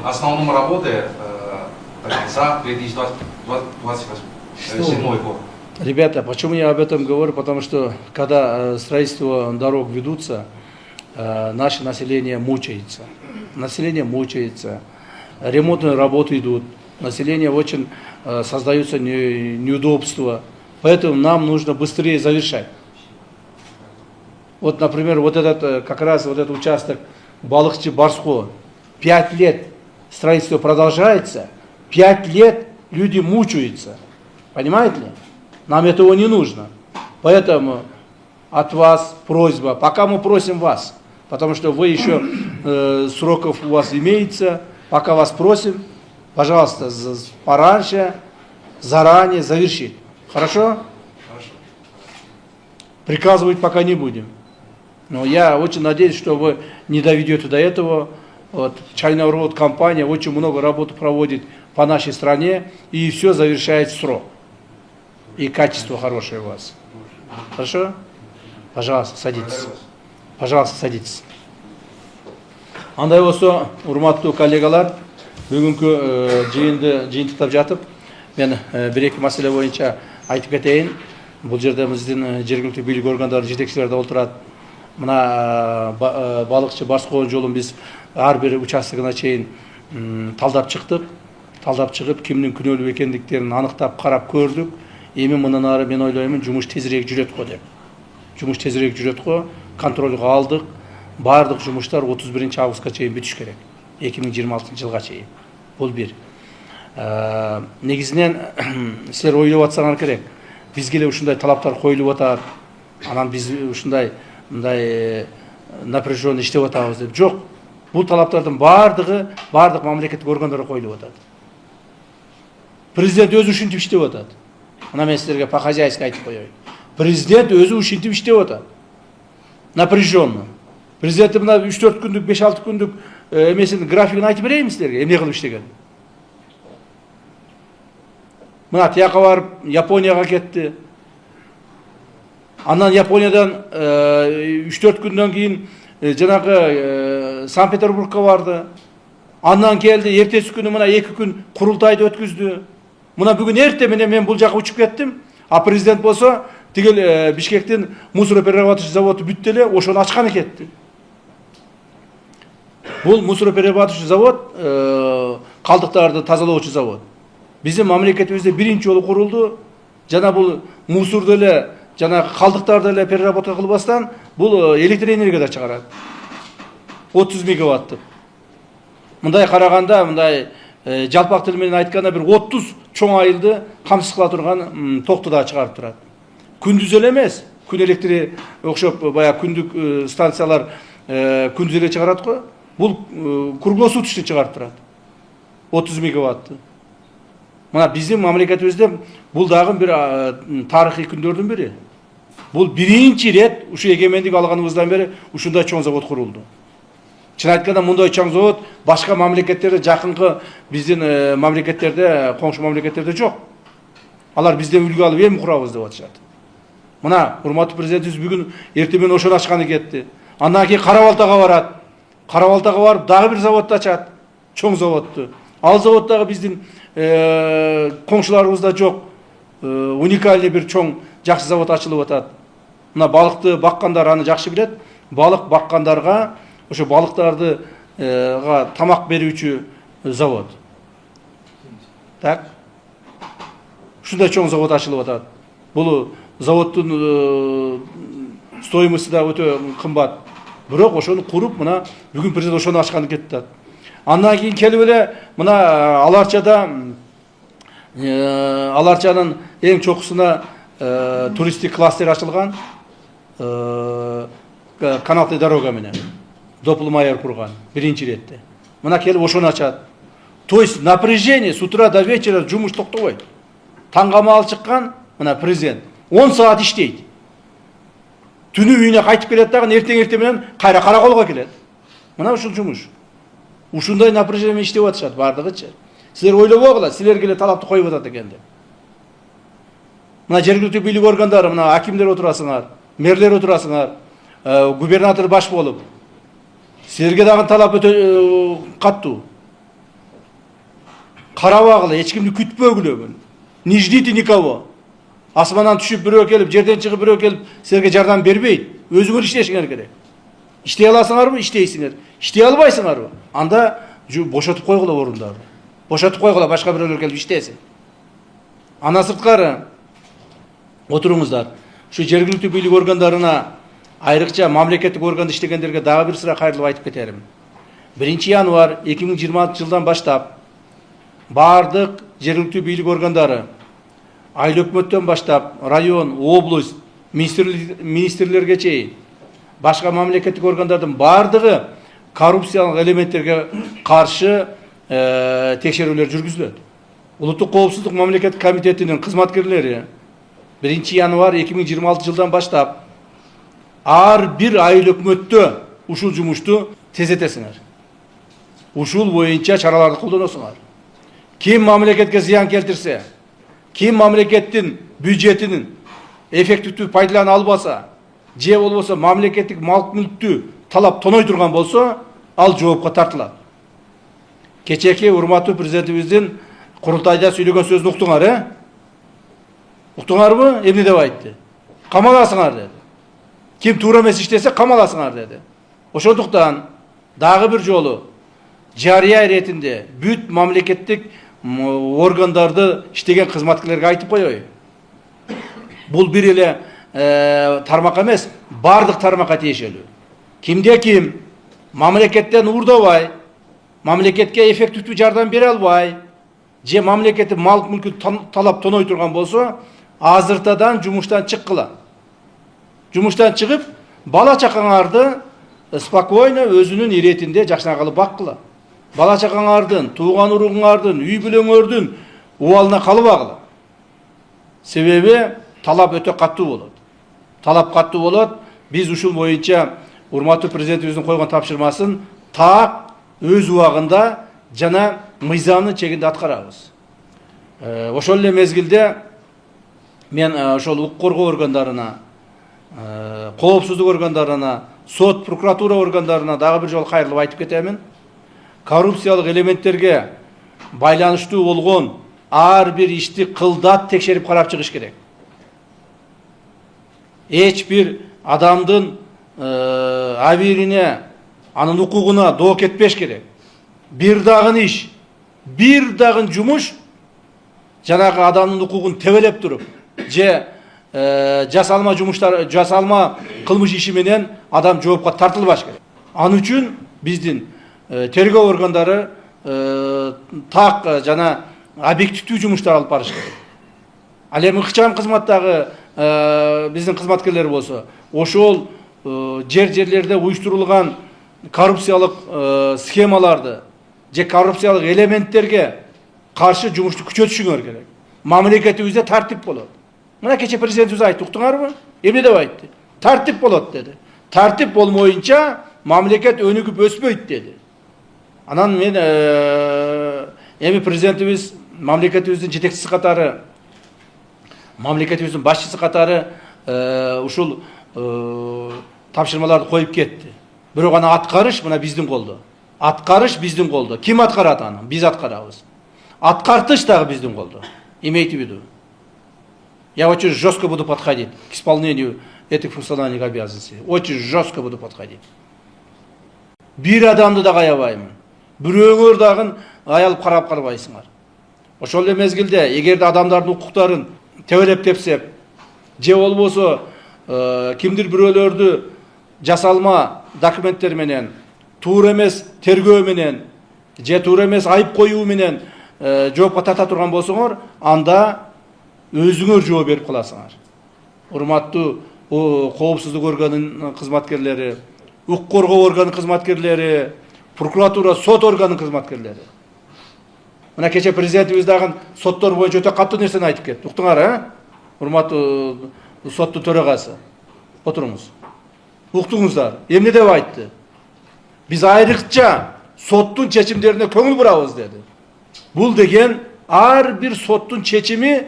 Основном работы до конца 2027 год. Ребята, почему я об этом говорю? Потому что, когда строительство дорог ведутся, наше население мучается. Население мучается. Ремонтные работы идут. Население очень создаются неудобства. Поэтому нам нужно быстрее завершать. Вот, например, вот этот, как раз вот этот участок Балыкчы-Барско. 5 лет строительство продолжается. 5 лет люди мучаются. Понимаете ли? Нам этого не нужно. Поэтому от вас просьба. Пока мы просим вас. Потому что вы еще, сроков у вас имеется. Пока вас просим, пожалуйста, пораньше, заранее завершить. Хорошо? Хорошо. Приказывать пока не будем. Но я очень надеюсь, что вы не доведете до этого. Вот, China Road компания очень много работы проводит по нашей стране, и все завершает в срок. И качество хорошее у вас. Хорошо? Пожалуйста, садитесь. Пожалуйста, садитесь. Андай болсо, урматтуу коллегалар, бүгүнкү жыйынтыктап жатып, мен бир-эки маселе боюнча айтып кетейин. Бул жерде биздин жергиликтүү бийлик органдарынын жетекчилери да отурат. Мына Балыкчы-Барско жолун биз ар бир участогуна чейин талдап чыктык. Талдап чыгып, кимдин күнөөлүү экендиктерин аныктап карап көрдүк. Эми мындан ары мен ойлоймун, жумуш тезирээк жүрөт го деп. Жумуш тезирээк жүрөт го, контролго алдык. Бардык жумуштар 31-августка чейин бүтүш керек. 2026-жылга чейин. Бул бир. Негизинен силер ойлоп атсаңар керек. Бизге эле ушундай талаптар коюлуп атат. Анан биз ушундай мындай напряженно иштеп атабыз деп. Жок. Бул талаптардын бардык мамлекеттик органдарга коюлуп атат. Президент өзү ушинтип иштеп атат. Мына мен силерге по-хозяйски айтып коеюн. Президент өзү ушинтип иштеп атат. Напряженно. Президент мына 3-4 күндүк, 5-6 күндүк эмесин графигин айтып берейинби силерге? Эмне кылып иштеген? Мына тияка барып Японияга кетти. Андан Япониядан 3-4 күндөн кийин жанагы Санкт-Петербургка барды. Андан келди, эртеси күнү мына 2 күн курултайды өткүздү. Мына бүгүн эрте менен мен бул жака учуп кеттим. А президент болсо тигил Бишкектин мусороперерабатывающий заводу бүттү эле, ошону ачканы кетти. Бул мусороперерабатывающий завод калдыктарды тазалоочу завод. Биздин мамлекетибизде биринчи жолу курулду. Жана бул мусорду эле, жана калдыктарды эле переработка кылбастан бул электр энергия да чыгарат. 30 мегаваттык. Мындай караганда, мындай жалпак тил менен айтканда бир 30 чоң айылды камсыз кыла турган токту да чыгарып турат. Күндүз эле эмес, күн электри окшоп баягы күндүк станциялар күндүз эле чыгарат го. Бул круглосуточный чыгарып турат. 30 мегаватты. Мына биздин мамлекетибизде бул дагы бир тарыхый күндөрдүн бири. Бул биринчи рет ушу эгемендик алганыбыздан бери ушундай чоң завод курулду. Чын айтканда мындай чоң завод башка мамлекеттерде, жакынкы биздин мамлекеттерде, коңшу мамлекеттерде жок. Алар бизден үлгү алып эми курабыз деп атышат. Мына урматтуу президентибиз бүгүн эртең менен ошону ачканы кетти. Андан кийин Кара-Балтага барат. Кара-Балтага барып дагы бир заводду ачат. Чоң заводду. Ал завод дагы биздин коңшуларыбызда жок. Уникальный бир чоң жакшы завод ачылып атат. Мына балыкты баккандар аны жакшы билет. Балык баккандарга ошо балыктарды тамак берүүчү завод. Так. Ушундай чоң завод ачылып атат. Бул заводдун стоимости да өтө кымбат. Бирок ошону куруп, мына бүгүн президент ошону ачканы кетти. Андан кийин келип эле мына Аларчада Аларчанын эң чокусуна туристтик кластер ачылган, канатный дорога менен Доплмайер курган биринчи иретте. Мына келип ошону ачат. То есть напряжение с утра до вечера жумуш токтобойт. Таңгамал чыккан мына президент 10 саат иштейт. Түнү үйүнө кайтып келет дагы эртең менен кайра караколго келет. Мына ушул жумуш. Ушундай напряжение менен иштеп атышат бардыгычы. Силер ойлобогула, силерге эле талапты коюп атат экен деп. Мына жергиликтүү бийлик органдары, мына акимдер отурасыңар, мэрлер отурасыңар, губернатор баш болуп. Силерге дагы талап өтө каттуу. Карабагыла, эч кимди күтпөгүлө. Не ждите никого. Асмандан түшүп бирөө келип, жерден чыгып бирөө келип, силерге жардам бербейт. Өзүңөр иштешиңер керек. Иштей аласыңарбы? Иштейсиңер. Иштей албайсыңарбы? Анда бошотуп койгула орундарды. Бошотуп койгула, башка бирөөлөр келип иштесин. Ана сырткары отуруңуздар. Ушу жергиликтүү бийлик органдарына, айрыкча мамлекеттик органда иштегендерге дагы бир sıra кайрылып айтып кетерим. 1 январь 2026 жылдан баштап бардык жергиликтүү бийлик органдары, айыл өкмөттөн баштап район, область, министрлерге чейин башка мамлекеттик органдардын бардыгы коррупциялык элементтерге каршы текшерүүлөр жүргүзүлөт. Улуттук коопсуздук мамлекеттик комитетинин кызматкерлери 1 январь 2026 жылдан баштап ар бир айыл өкмөттө ушул жумушту тездетесиңер. Ушул боюнча чараларды колдоносуңар. Ким мамлекетке зыян келтирсе, ким мамлекеттин бюджетинин эффективдүү пайдалана албаса, же болбосо мамлекеттик мал-мүлктү талап тоной турган болсо, ал жоопко тартылат. Кечээки урматтуу президентибиздин курултайда сүйлөгөн сөзүн уктуңар, Уктуңарбы? Эмне деп айтты? Камаласыңар деди. Ким туура эмес иштесе камаласыңар деди. Ошондуктан дагы бир жолу жарыя иретинде бүт мамлекеттик органдарды иштеген кызматкерлерге айтып коёй. Бул бир эле тармак эмес, бардык тармакка тиешелүү. Кимде ким мамлекеттен уурдабай, мамлекетке эффективдүү жардам бере албай, же мамлекеттик мал-мүлкү талап тоной турган болсо, азыртадан жумуштан чыккыла. Жумуштан чыгып, бала чакаңарды спокойно өзүнүн иретинде жакшына калып баккыла. Бала чакаңардын, тууган уругуңардын, үй бүлөңөрдүн убалына калбагыла. Себеби талап өтө каттуу болот. Талап каттуу болот. Биз ушул боюнча урматтуу президентибиздин койгон тапшырмасын так өз убагында жана мыйзамдын чегинде аткарабыз. Ошол эле мезгилде мен ошол укук коргоо органдарына, коопсуздук органдарына, сот, прокуратура органдарына дагы бир жолу кайрылып айтып кетемин. Коррупциялык элементтерге байланыштуу болгон ар бир ишти кылдат текшерип карап чыгыш керек. Эч бир адамдын абирине, анын укугуна доо кетпеш керек. Бир дагы иш, бир дагы жумуш жанагы адамдын укугун тебелеп туруп, же жасалма жумуштар, жасалма кылмыш иши менен адам жоопко тартылбаш керек. Ал үчүн биздин тергөө органдары так жана объективдүү жумуштар алып барыш керек. Ал эми ыкчам кызматтагы биздин кызматкерлер болсо, ошол жерлерде уюштурулган коррупциялык схемаларды же коррупциялык элементтерге каршы жумушту күчөтүшүңөр керек. Мамлекетибизде тартип болот. Мына кече президентибиз айтты, уктуңарбы? Эмне деп айтты? Тартип болот деди. Тартип болмоюнча мамлекет өнүгүп өспөйт деди. Анан мен эми президентибиз мамлекетибиздин жетекчиси катары, мамлекетибиздин башчысы катары ушул тапшырмаларды коюп кетти. Бирок аны аткарыш мына биздин колдо. Аткарыш биздин колдо. Ким аткарат аны? Биз аткарабыз. Аткартыш дагы биздин колдо. Имейте в виду. Я очень жестко буду подходить к исполнению этих функциональных обязанностей. Очень жестко буду подходить. Бир адамды да аябаймын. Бирөөңөр дагы аялып карап калбайсыңар. Ошол эле мезгилде эгерде адамдардын укуктарын тебелеп тепсеп, же болбосо кимдир бирөөлөрдү жасалма документтер менен, туура эмес тергөө менен, же туура эмес айып коюу менен жоопко тарта турган болсоңор, анда өзүңөр жооп берип каласыңар. Урматтуу коопсуздук органынын кызматкерлери, укук коргоо органынын кызматкерлери, прокуратура, сот органынын кызматкерлери. Мына кече президентибиз дагы соттор боюнча өтө катуу нерсени айтып кетти. Уктуңар, урматтуу соттун төрагасы. Отуруңуз. Уктуңуздар. Эмне деп айтты? Биз айрыкча соттун чечимдерине көңүл бурабыз деди. Бул деген ар бир соттун чечими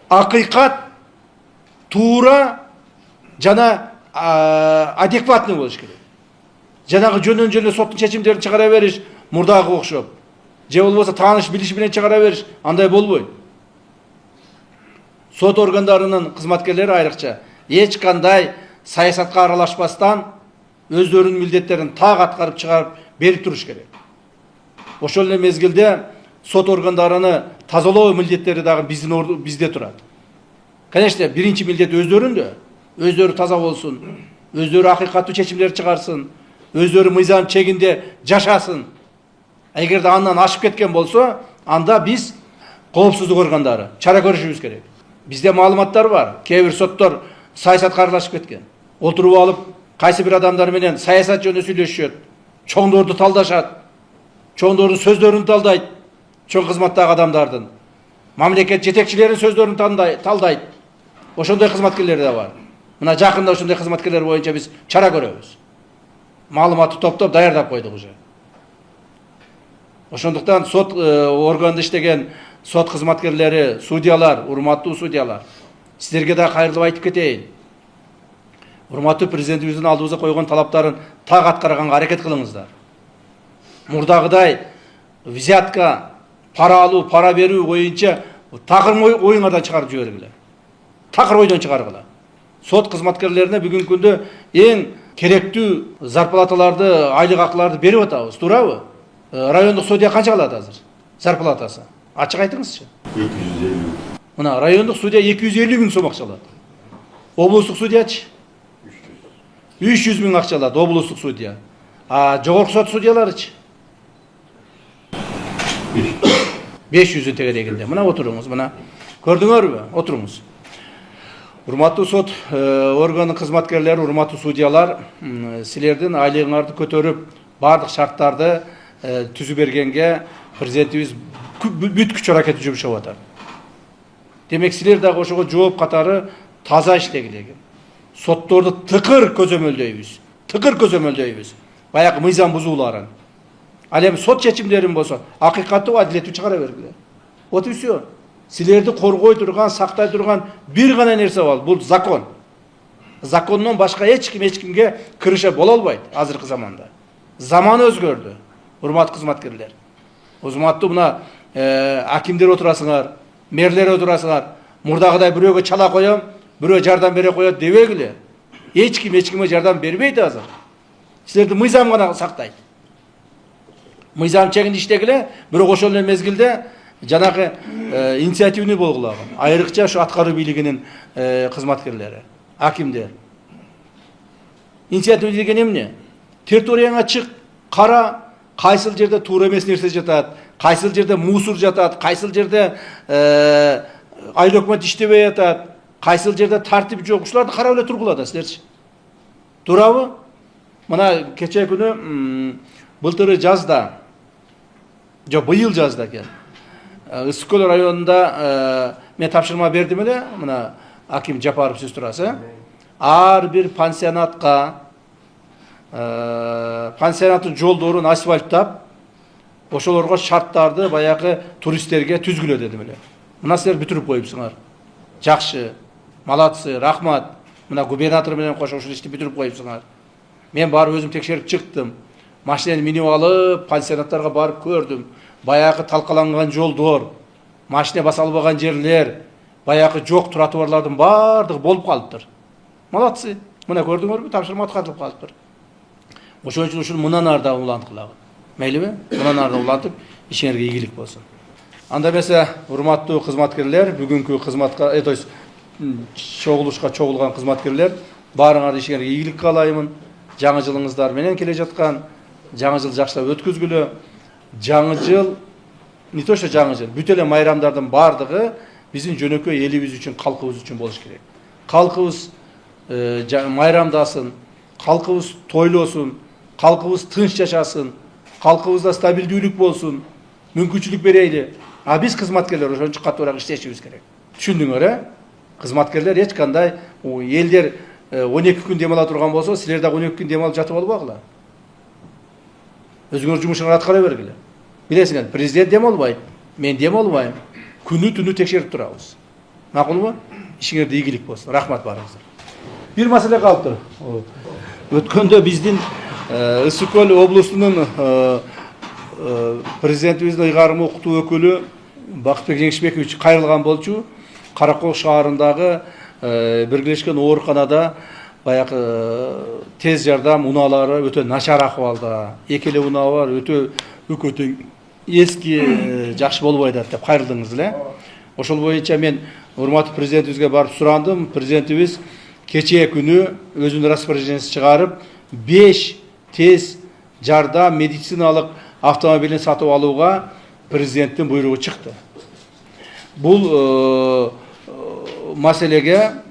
акыйкат, туура жана адекватный болуш керек. Жанагы жөнөн жөн эле соттун чечимдерин чыгара бериш мурдагы окшоп, же болбосо тааныш билиш менен чыгара бериш, андай болбойт. Сот органдарынын кызматкерлери айрыкча эч кандай саясатка аралашпастан өздөрүнүн милдеттерин так аткарып чыгарып берип туруш керек. Ошол эле мезгилде сот органдарыны тазалоо милдеттери дагы бизде турат. Конечно, биринчи милдет өздөрүндө, өздөрү таза болсун, өздөрү акыйкаттуу чечимдер чыгарсын, өздөрү мыйзам чегинде жашасын. Эгерде андан ашып кеткен болсо, анда биз коопсуздук органдары чара көрүшүбүз керек. Бизде маалыматтар бар. Кээ бир соттор саясатка аралашып кеткен. Отуруп алып, кайсы бир адамдар менен саясат жөнүндө сүйлөшүшөт, чоңдорду талдашат, чоңдордун сөздөрүн талдайт, чоң кызматтагы адамдардын. Мамлекет жетекчилеринин сөздөрүн талдайт. Ошондой кызматкерлер да бар. Мына жакында ошондой кызматкерлер боюнча биз чара көрөбүз. Маалыматты топтоп даярдап койдук уже. Ошондуктан сот органында иштеген сот кызматкерлери, судьялар, урматтуу судьялар, сиздерге да кайрылып айтып кетейин. Урматтуу президентибиздин алдыбызга койгон талаптарын так аткарганга аракет кылыңыздар. Мурдагыдай взятка, пара алуу, пара берүү боюнча такыр оюңардан чыгарып жибергиле. Такыр ойдон чыгаргыла. Сот кызматкерлерине бүгүнкү күндө эң керектүү зарплаталарды, айлык акыларды берип атабыз, туурабы? Райондук судья канча алат азыр? Зарплатасы. Ачык айтыңызчы. 250. Мына райондук судья 250 000 сом акча алат. Облустук судьячы 300 000 акча алат, облустук судья. А жогорку сот судьяларычы 500 тегерегинде. Мына отуруңуз, мына. Көрдүңөрбү? Отуруңуз. Урматтуу сот органынын кызматкерлери, урматтуу судьялар, силердин айлыгыңарды көтөрүп, бардык шарттарды түзүп бергенге президентибиз бүт күч аракети жумшап атат. Демек силер дагы ошого жооп катары таза иштегиле. Сотторду тыкыр көзөмөлдөйбүз. Баягы мыйзам бузууларын. Ал эми сот чечимдерин болсо, акыйкаттуу, адилеттүү чыгара бергиле. Вот и все. Силерди коргой турган, сактай турган бир гана нерсе бар. Бул закон. Закондон башка эч кимге киреше боло албайт азыркы заманда. Заман өзгөрдү. Урматтуу кызматкерлер. Урматтуу мына акимдер отурасыңар, мэрлер отурасыңар. Мурдагыдай бирөөгө чала коём, бирөө жардам бере коет дебегиле. Эч кимге жардам бербейт азыр. Силерди мыйзам гана сактайт. Мыйзам чегинде иштегиле, бирок ошол эле мезгилде жанагы инициативный болгулаган. Айрыкча ушу аткаруу бийлигинин кызматкерлери, акимдер. Инициатива деген эмне? Территорияңа чык, кара, кайсыл жерде туура эмес нерсе жатат, кайсыл жерде мусор жатат, кайсыл жерде айыл өкмөт иштебей атат, кайсыл жерде тартип жок, ушуларды карап эле тургула да силерчи. Туурабы? Мына кече күнү былтыры жазда, быйыл жазда экен. Ысык көл районунда мен тапшырма бердим эле, мына аким Жапаров сиз турасыз. Ар бир пансионатка пансионаттын жолдорун асфальттап, ошолорго шарттарды баягы туристтерге түзгүлө дедим эле. Мына силер бүтүрүп коюпсуңар. Жакшы, малатсы, рахмат. Мына губернатор менен кошо ушул ишти бүтүрүп коюпсуңар. Мен барып өзүм текшерип чыктым. Машинени минип алып, пансионаттарга барып көрдүм. Баягы талкаланган жолдор, машина баса албаган жерлер, баягы жок тротуарлардын бардыгы болуп калыптыр. Молодцы. Мына көрдүңөрбү, тапшырма аткарылып калыптыр. Ошон үчүн ушул мындан ары да уланткылагы. Мейлиби? Мындан ары да улантып, ишиңерге ийгилик болсун. Анда эмесе, урматтуу кызматкерлер, бүгүнкү кызматка, то есть чогулушка чогулган кызматкерлер, баарыңарды ишиңерге ийгилик каалаймын. Жаңы жылыңыздар менен келе жаткан, жаңы жыл жакшылап өткүзгүлө. жаңы жыл, не то что жаңы жыл, бүт эле майрамдардын бардыгы биздин жөнөкөй элибиз үчүн, калкыбыз үчүн болуш керек. Калкыбыз майрамдасын, калкыбыз тойлосун, калкыбыз тынч жашасын, калкыбызда стабилдүүлүк болсун, мүмкүнчүлүк берейли. А биз кызматкерлер ошончо катуураак иштешибиз керек. Түшүндүңөр, кызматкерлер эч кандай элдер 12 күн демала турган болсо, силер да 12 күн демалып жатып албагыла. Өзүңөр жумушуңарды аткара бергиле. Билесиңер, президент демалбайт, мен демалбайм. Күнү түнү текшерип турабыз. Макулбу? Ишиңерде ийгилик болсун. Рахмат барыңыздар. Бир маселе калыптыр. Өткөндө биздин Ысык Көл облусунун президентибиздин ыйгарым окутуу өкүлү Бакытбек Жеңишбекович кайрылган болчу. Каракол шаарындагы биргелешкен ооруканада баягы тез жардам унаалары өтө начар акыбалда. Эки эле унаа бар, өтө эски, жакшы болбойт деп кайрылдыңыз эле. Ошол боюнча мен урматтуу президентибизге барып сурандым. Президентибиз кечээ күнү өзүнүн распоряжениесин чыгарып 5 тез жардам медициналык автомобилин сатып алууга президенттин буйругу чыкты. Бул маселеге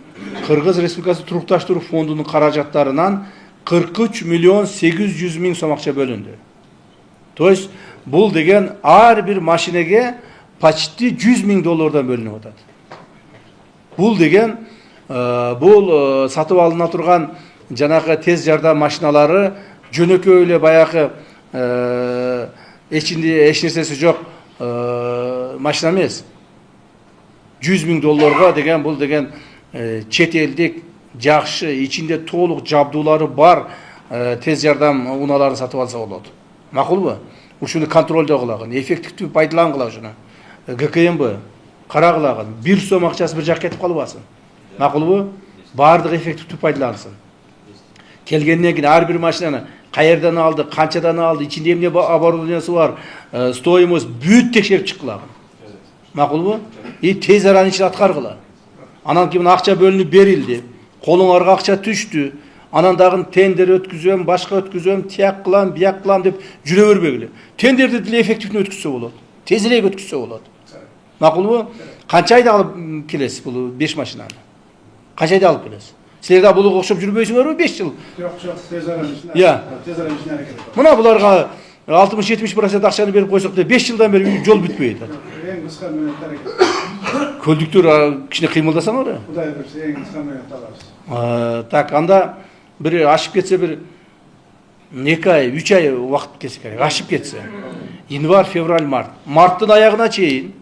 Кыргыз Республикасы турукташтыруу фондунун каражаттарынан 43 миллион 800 миң сом акча бөлүндү. То есть бул деген ар бир машинеге почти 100 миң доллардан бөлүнүп атат. Бул деген бул сатып алына турган жанагы тез жардам машиналары жөнөкөй эле баягы эчинде эч нерсеси жок машина эмес. 100 миң долларга деген бул деген чет элдик жакшы ичинде толук жабдуулары бар тез жардам унааларын сатып алса болот. Макулбу? Ушуну контролдоо кылагын, эффективдүү пайдалангыла ушуну. ГКМБ карагылагын, 1 сом акчасы бир жакка кетип калбасын. Макулбу? Бардыгы эффективдүү пайдалансын. Келгенден кийин ар бир машинаны каерден алды, канчадан алды, ичинде эмне оборудованиясы бар, стоимость бүт текшерип чыккылагын. Макулбу? И тез араны ичинде аткаргыла. Анан кийин акча бөлүнүп берилди. Колуңарга акча түштү. Анан дагы тендер өткүзөм, башка өткүзөм, тияк кылам, бияк кылам деп жүрө бербегиле. Тендерди деле эффективдүү өткүзсө болот. Тезирээк өткүзсө болот. Макулбу? Канча айда алып келесиз бул 5 машинаны? Канча айда алып келесиз? Силер да булга окшоп жүрбөйсүңөрбү 5 жыл? Жок, тез араны ичинде. Иә. Тез араны ичинде аракет кылат. Мына буларга 60-70% акчаны берип койсок да 5 жылдан бери жол бүтпөйт. Эң кыска мүнөттө аракет. Көлдүктөр кичине кыймылдасаңар. Кудай буйрса эң кыска мүнөттө алабыз. Так, анда бир ашып кетсе бир 2 ай, 3 ай убакыт кетсе керек. Ашып кетсе. Январь, февраль, март. Марттын аягына чейин,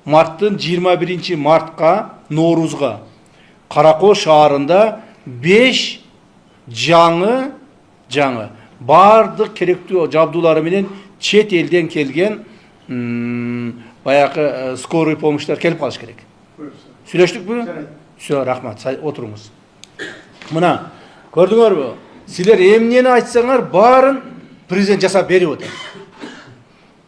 марттын 21 мартка, Ноорузга Каракол шаарында 5 жаңы бардык керектүү жабдуулары менен чет элден келген баягы скорый помощьтар келип калыш керек. Сүйлөштүкпү? Всё, рахмат. Отуруңуз. Мына, көрдүңөрбү? Силер эмнени айтсаңар, баарын президент жасап берип атат.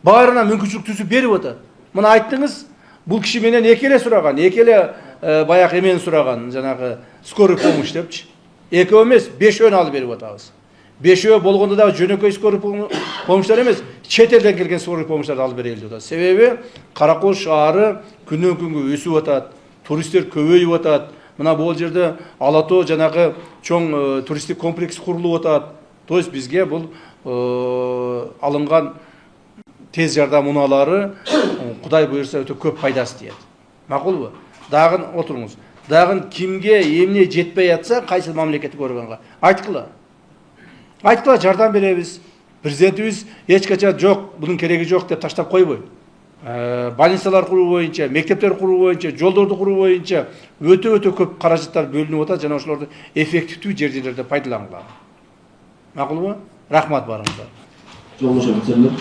Баарына мүмкүнчүлүк түзүп берип атат. Мына айттыңыз, бул киши менен эки эле сураган, эки эле баягы эмени сураган, жанагы скорый помощь депчи. Экөө эмес, 5өн алып берип атабыз. 5өө болгондо да жөнөкөй скорый помощьтар эмес, чет элден келген скорый помощьтарды алып берели деп атат. Себеби Каракол шаары күнөн күнгө өсүп атат, туристтер көбөйүп атат. Мына бул жерде Ала Тоо жанагы чоң туристтик комплекс курулуп атат. То есть бизге бул алынган тез жардам унаалары Кудай буйрса өтө көп пайдасы тиет. Макулбу? Дагы отуруңуз. Дагы кимге эмне жетпей атса, кайсы мамлекеттик органга айткыла. Айткыла, жардам беребиз. Президентибиз эч качан жок, бунун кереги жок деп таштап койбойт. Больницалар куруу боюнча, мектептер куруу боюнча, жолдорду куруу боюнча өтө көп каражаттар бөлүнүп атат, жана ошолорду эффективдүү жерлерде пайдалангыла. Макулбу? Рахмат барыңыздар. Жолдош офицерлер.